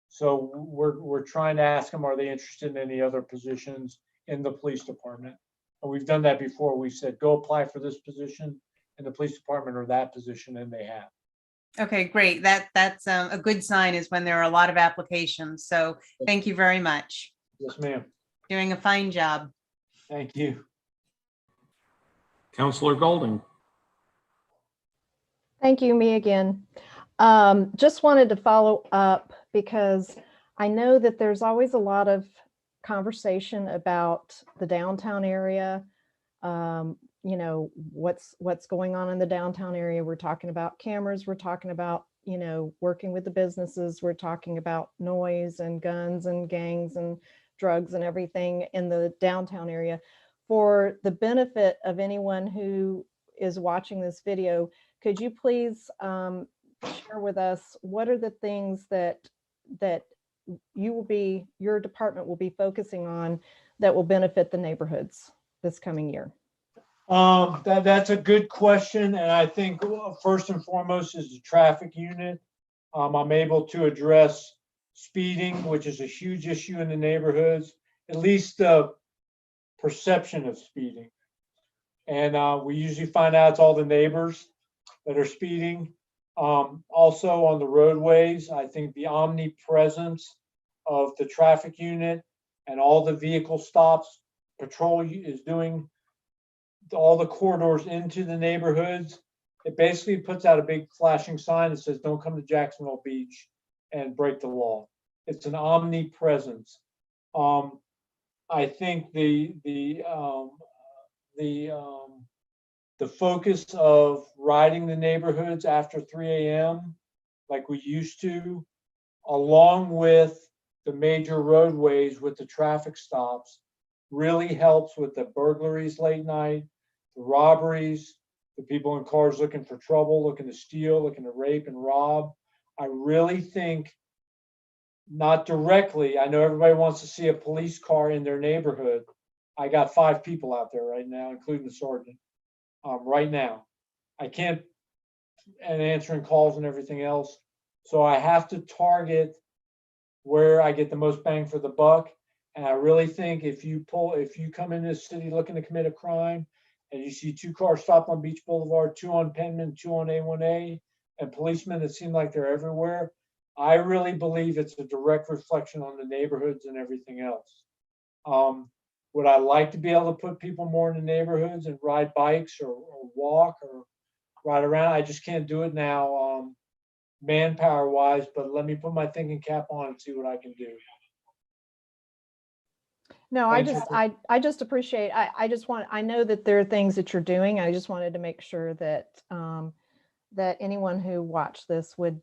So we're trying to ask them, are they interested in any other positions in the police department? And we've done that before. We said, go apply for this position in the police department or that position, and they have. Okay, great. That's a good sign, is when there are a lot of applications. So thank you very much. Yes, ma'am. Doing a fine job. Thank you. Counselor Golding. Thank you, me again. Just wanted to follow up because I know that there's always a lot of conversation about the downtown area. You know, what's going on in the downtown area. We're talking about cameras. We're talking about, you know, working with the businesses. We're talking about noise and guns and gangs and drugs and everything in the downtown area. For the benefit of anyone who is watching this video, could you please share with us what are the things that your department will be focusing on that will benefit the neighborhoods this coming year? That's a good question. And I think first and foremost is the traffic unit. I'm able to address speeding, which is a huge issue in the neighborhoods, at least the perception of speeding. And we usually find out it's all the neighbors that are speeding. Also on the roadways, I think the omnipresence of the traffic unit and all the vehicle stops patrol is doing, all the corridors into the neighborhoods. It basically puts out a big flashing sign that says, don't come to Jacksonville Beach and break the law. It's an omnipresence. I think the focus of riding the neighborhoods after 3 a.m. like we used to, along with the major roadways with the traffic stops, really helps with the burglaries late night, the robberies, the people in cars looking for trouble, looking to steal, looking to rape and rob. I really think, not directly, I know everybody wants to see a police car in their neighborhood. I got 5 people out there right now, including the sergeant, right now. I can't, and answering calls and everything else. So I have to target where I get the most bang for the buck. And I really think if you come in this city looking to commit a crime and you see 2 cars stopped on Beach Boulevard, 2 on Penman, 2 on A1A, and policemen that seem like they're everywhere, I really believe it's a direct reflection on the neighborhoods and everything else. Would I like to be able to put people more in the neighborhoods and ride bikes or walk or ride around? I just can't do it now, manpower wise, but let me put my thinking cap on and see what I can do. No, I just appreciate, I know that there are things that you're doing. I just wanted to make sure that that anyone who watched this would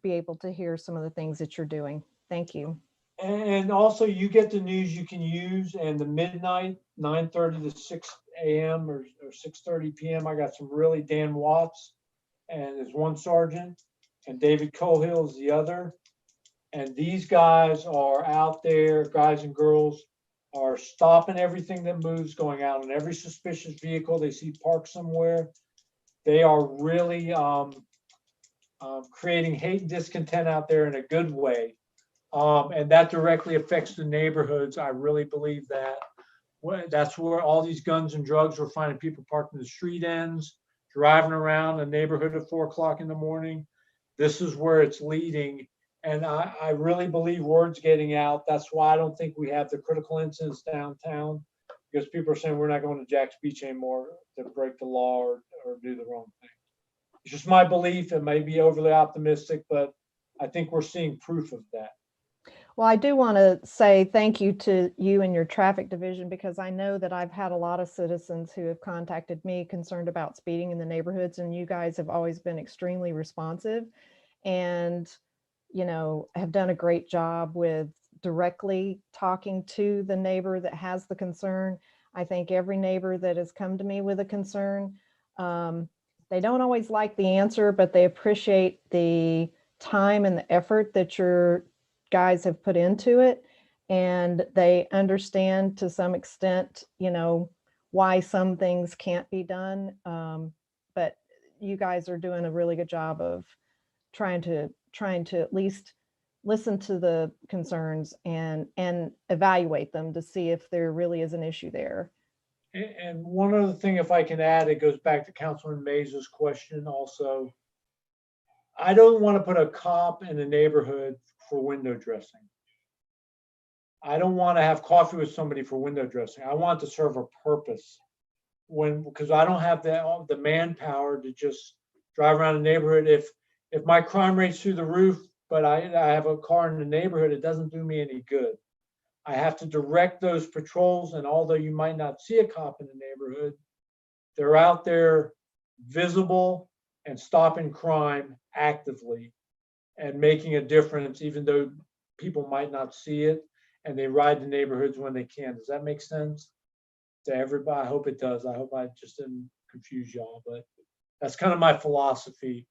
be able to hear some of the things that you're doing. Thank you. And also you get the news you can use, and the midnight, 9:30 to 6 a.m. or 6:30 p.m. I got some really Dan Watts, and there's one sergeant, and David Cohill is the other. And these guys are out there, guys and girls are stopping everything that moves, going out on every suspicious vehicle they see parked somewhere. They are really creating hate and discontent out there in a good way. And that directly affects the neighborhoods. I really believe that. That's where all these guns and drugs, we're finding people parked in the street ends, driving around the neighborhood at 4 o'clock in the morning. This is where it's leading. And I really believe word's getting out. That's why I don't think we have the critical incidents downtown, because people are saying we're not going to Jack's Beach anymore to break the law or do the wrong thing. It's just my belief. It may be overly optimistic, but I think we're seeing proof of that. Well, I do want to say thank you to you and your traffic division, because I know that I've had a lot of citizens who have contacted me concerned about speeding in the neighborhoods, and you guys have always been extremely responsive and, you know, have done a great job with directly talking to the neighbor that has the concern. I think every neighbor that has come to me with a concern, they don't always like the answer, but they appreciate the time and the effort that your guys have put into it, and they understand to some extent, you know, why some things can't be done. But you guys are doing a really good job of trying to at least listen to the concerns and evaluate them to see if there really is an issue there. And one other thing, if I can add, it goes back to Councilman Mays' question also. I don't want to put a cop in a neighborhood for window dressing. I don't want to have coffee with somebody for window dressing. I want to serve a purpose, because I don't have the manpower to just drive around the neighborhood. If my crime rate's through the roof, but I have a car in the neighborhood, it doesn't do me any good. I have to direct those patrols, and although you might not see a cop in the neighborhood, they're out there visible and stopping crime actively and making a difference, even though people might not see it, and they ride the neighborhoods when they can. Does that make sense to everybody? I hope it does. I hope I just didn't confuse y'all, but that's kind of my philosophy.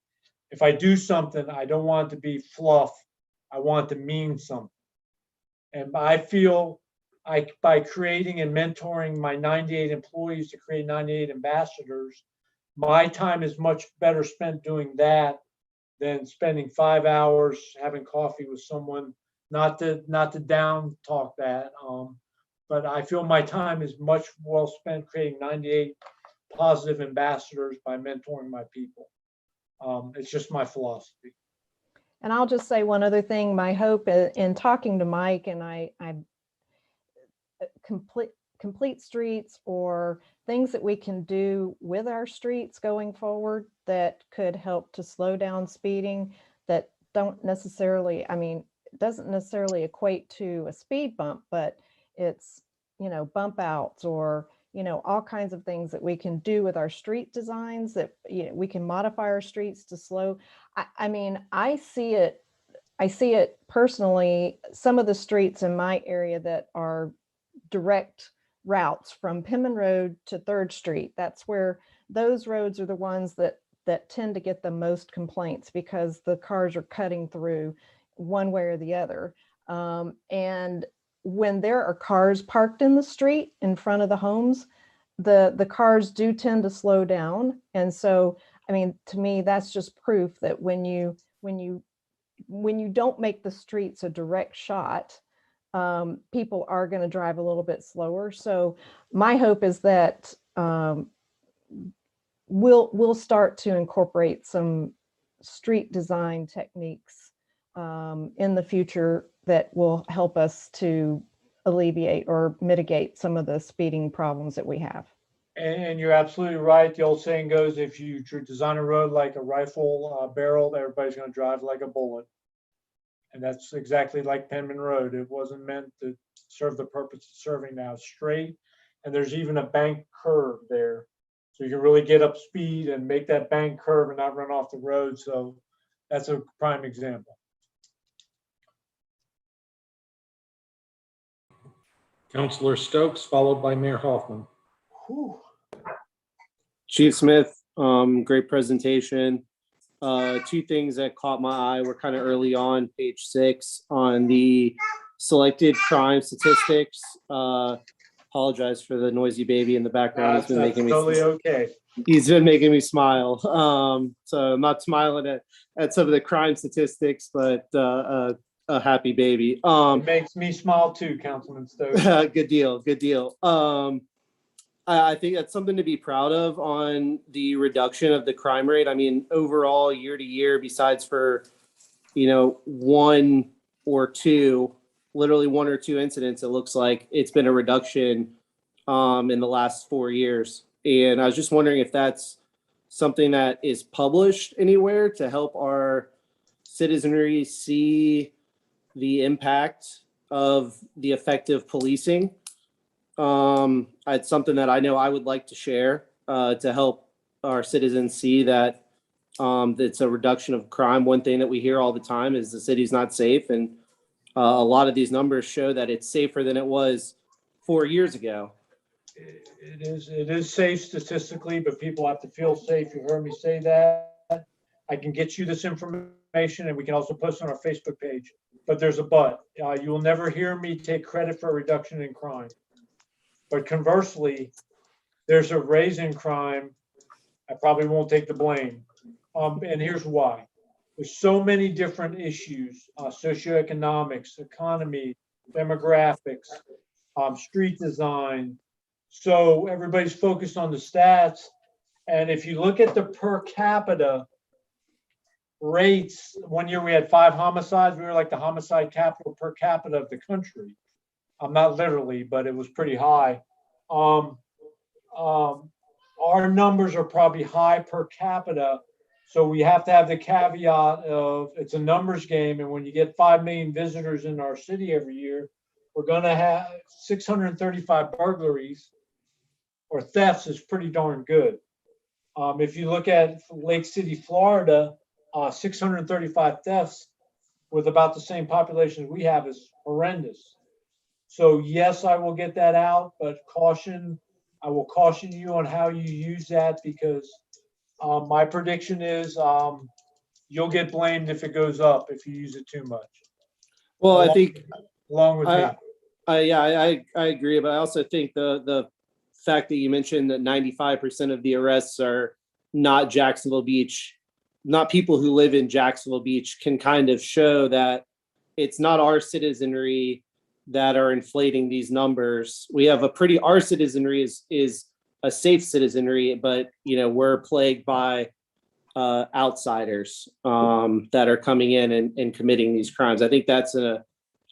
If I do something, I don't want it to be fluff. I want it to mean something. And I feel by creating and mentoring my 98 employees to create 98 ambassadors, my time is much better spent doing that than spending 5 hours having coffee with someone. Not to down talk that, but I feel my time is much well spent creating 98 positive ambassadors by mentoring my people. It's just my philosophy. And I'll just say one other thing. My hope in talking to Mike, and I complete streets or things that we can do with our streets going forward that could help to slow down speeding, that don't necessarily, I mean, it doesn't necessarily equate to a speed bump, but it's, you know, bump outs or, you know, all kinds of things that we can do with our street designs that, you know, we can modify our streets to slow. I mean, I see it personally, some of the streets in my area that are direct routes from Penman Road to 3rd Street. That's where those roads are the ones that tend to get the most complaints, because the cars are cutting through one way or the other. And when there are cars parked in the street in front of the homes, the cars do tend to slow down. And so, I mean, to me, that's just proof that when you don't make the streets a direct shot, people are going to drive a little bit slower. So my hope is that we'll start to incorporate some street design techniques in the future that will help us to alleviate or mitigate some of the speeding problems that we have. And you're absolutely right. The old saying goes, if you design a road like a rifle barrel, everybody's going to drive like a bullet. And that's exactly like Penman Road. It wasn't meant to serve the purpose of serving now. Straight, and there's even a bank curve there. So you can really get up speed and make that bank curve and not run off the road. So that's a prime example. Counselor Stokes, followed by Mayor Hoffman. Whew. Chief Smith, great presentation. Two things that caught my eye were kind of early on, page 6, on the selected crime statistics. Apologize for the noisy baby in the background. He's been making me Totally okay. He's been making me smile. So I'm not smiling at some of the crime statistics, but a happy baby. It makes me smile too, Councilman Stokes. Good deal. Good deal. I think that's something to be proud of on the reduction of the crime rate. I mean, overall, year to year, besides for, one or two, literally one or two incidents, it looks like it's been a reduction in the last 4 years. And I was just wondering if that's something that is published anywhere to help our citizenry see the impact of the effective policing. It's something that I know I would like to share to help our citizens see that it's a reduction of crime. One thing that we hear all the time is the city's not safe, and a lot of these numbers show that it's safer than it was 4 years ago. It is safe statistically, but people have to feel safe. You heard me say that. I can get you this information, and we can also post on our Facebook page. But there's a but. You will never hear me take credit for a reduction in crime. But conversely, there's a raise in crime. I probably won't take the blame. And here's why. There's so many different issues, socioeconomics, economy, demographics, street design. So everybody's focused on the stats. And if you look at the per capita rates, one year we had 5 homicides. We were like the homicide capital per capita of the country. Not literally, but it was pretty high. Our numbers are probably high per capita. So we have to have the caveat of it's a numbers game. And when you get 5 million visitors in our city every year, we're going to have 635 burglaries or thefts is pretty darn good. If you look at Lake City, Florida, 635 thefts with about the same population as we have is horrendous. So yes, I will get that out, but I will caution you on how you use that because my prediction is you'll get blamed if it goes up if you use it too much. Well, I think along with me. I agree, but I also think the fact that you mentioned that 95% of the arrests are not Jacksonville Beach, not people who live in Jacksonville Beach, can kind of show that it's not our citizenry that are inflating these numbers. We have our citizenry is a safe citizenry, but we're plagued by outsiders that are coming in and committing these crimes. I think that's a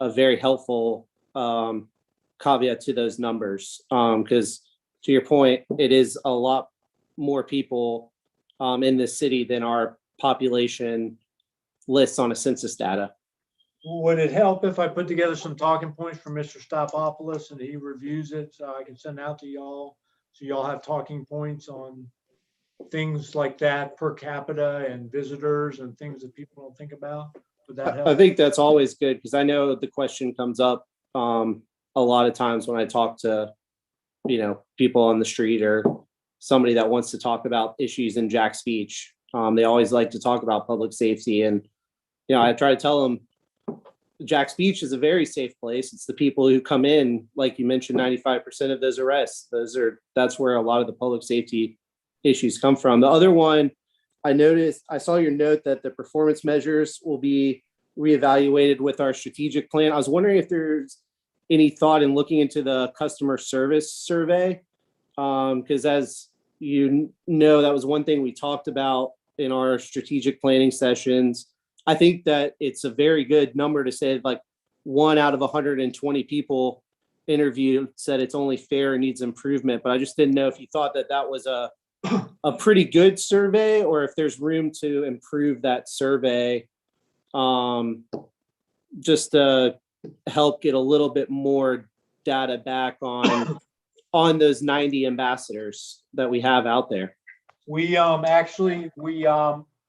very helpful caveat to those numbers because to your point, it is a lot more people in this city than our population lists on a census data. Would it help if I put together some talking points for Mr. Stopopoulos and he reviews it so I can send out to y'all so y'all have talking points on things like that per capita and visitors and things that people don't think about? Would that help? I think that's always good because I know the question comes up a lot of times when I talk to people on the street or somebody that wants to talk about issues in Jack's Beach. They always like to talk about public safety, and I try to tell them Jack's Beach is a very safe place. It's the people who come in, like you mentioned, 95% of those arrests. That's where a lot of the public safety issues come from. The other one, I saw your note that the performance measures will be reevaluated with our strategic plan. I was wondering if there's any thought in looking into the customer service survey, because as you know, that was one thing we talked about in our strategic planning sessions. I think that it's a very good number to say like 1 out of 120 people interviewed said it's only fair and needs improvement. But I just didn't know if you thought that was a pretty good survey or if there's room to improve that survey just to help get a little bit more data back on those 90 ambassadors that we have out there. We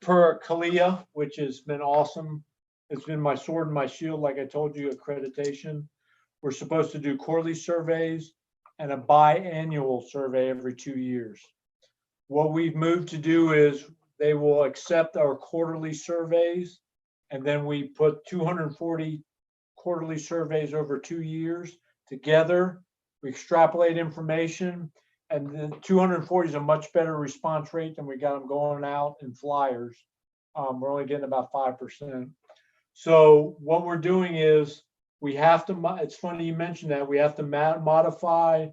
per CALIA, which has been awesome. It's been my sword and my shield, like I told you, accreditation. We're supposed to do quarterly surveys and a biannual survey every 2 years. What we've moved to do is they will accept our quarterly surveys, and then we put 240 quarterly surveys over 2 years together. We extrapolate information, and the 240 is a much better response rate than we got them going out in flyers. We're only getting about 5%. So what we're doing is we have to, it's funny you mentioned that, we have to modify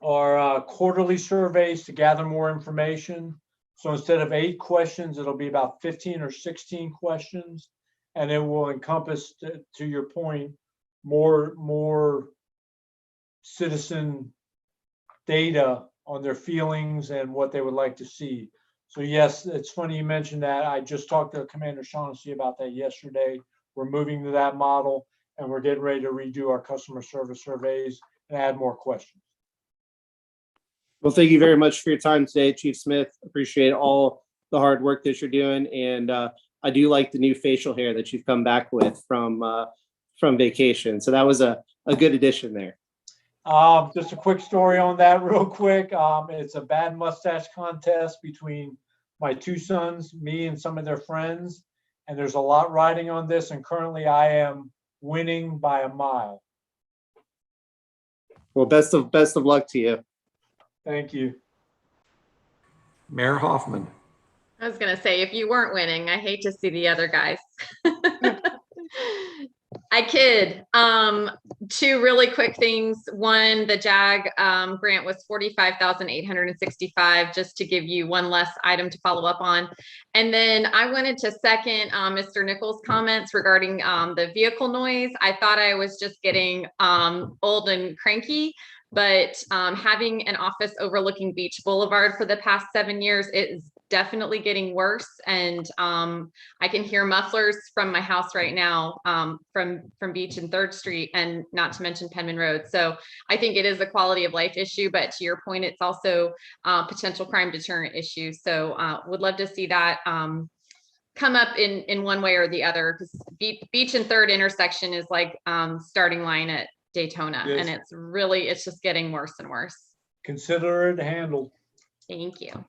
our quarterly surveys to gather more information. So instead of 8 questions, it'll be about 15 or 16 questions, and it will encompass, to your point, more citizen data on their feelings and what they would like to see. So yes, it's funny you mentioned that. I just talked to Commander Shaughnessy about that yesterday. We're moving to that model, and we're getting ready to redo our customer service surveys and add more questions. Well, thank you very much for your time today, Chief Smith. Appreciate all the hard work that you're doing. And I do like the new facial hair that you've come back with from vacation. So that was a good addition there. Just a quick story on that real quick. It's a bad mustache contest between my 2 sons, me and some of their friends. And there's a lot riding on this. And currently I am winning by a mile. Well, best of luck to you. Thank you. Mayor Hoffman. I was going to say, if you weren't winning, I hate to see the other guys. I kid. 2 really quick things. One, the JAG grant was $45,865, just to give you one less item to follow up on. And then I wanted to second Mr. Nichols' comments regarding the vehicle noise. I thought I was just getting old and cranky, but having an office overlooking Beach Boulevard for the past 7 years, it is definitely getting worse. And I can hear mufflers from my house right now from Beach and 3rd Street, and not to mention Penman Road. So I think it is a quality of life issue, but to your point, it's also a potential crime deterrent issue. So would love to see that come up in one way or the other, because Beach and 3rd intersection is like starting line at Daytona. Yes. And it's just getting worse and worse. Consider it handled. Thank you.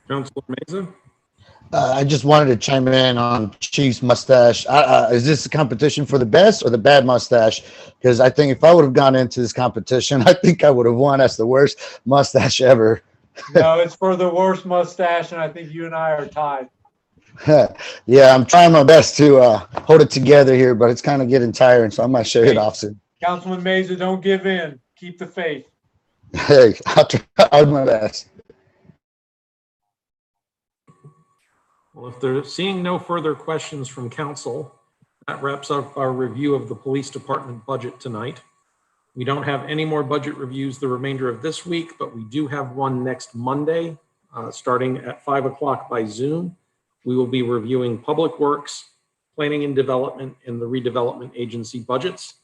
Councilor Meza. I just wanted to chime in on Chief's mustache. Is this a competition for the best or the bad mustache? Because I think if I would have gone into this competition, I think I would have won. That's the worst mustache ever. No, it's for the worst mustache, and I think you and I are tied. Yeah, I'm trying my best to hold it together here, but it's kind of getting tiring, so I might shave it off soon. Councilman Meza, don't give in. Keep the faith. Hey, I'll do my best. Well, if they're seeing no further questions from council, that wraps up our review of the police department budget tonight. We don't have any more budget reviews the remainder of this week, but we do have one next Monday, starting at 5 o'clock by Zoom. We will be reviewing Public Works, Planning and Development, and the Redevelopment Agency budgets.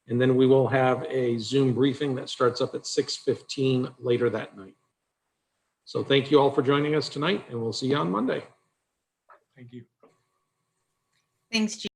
And then we will have a Zoom briefing that starts up at 6:15 later that night. So thank you all for joining us tonight, and we'll see you on Monday. Thank you. Thanks, Chief.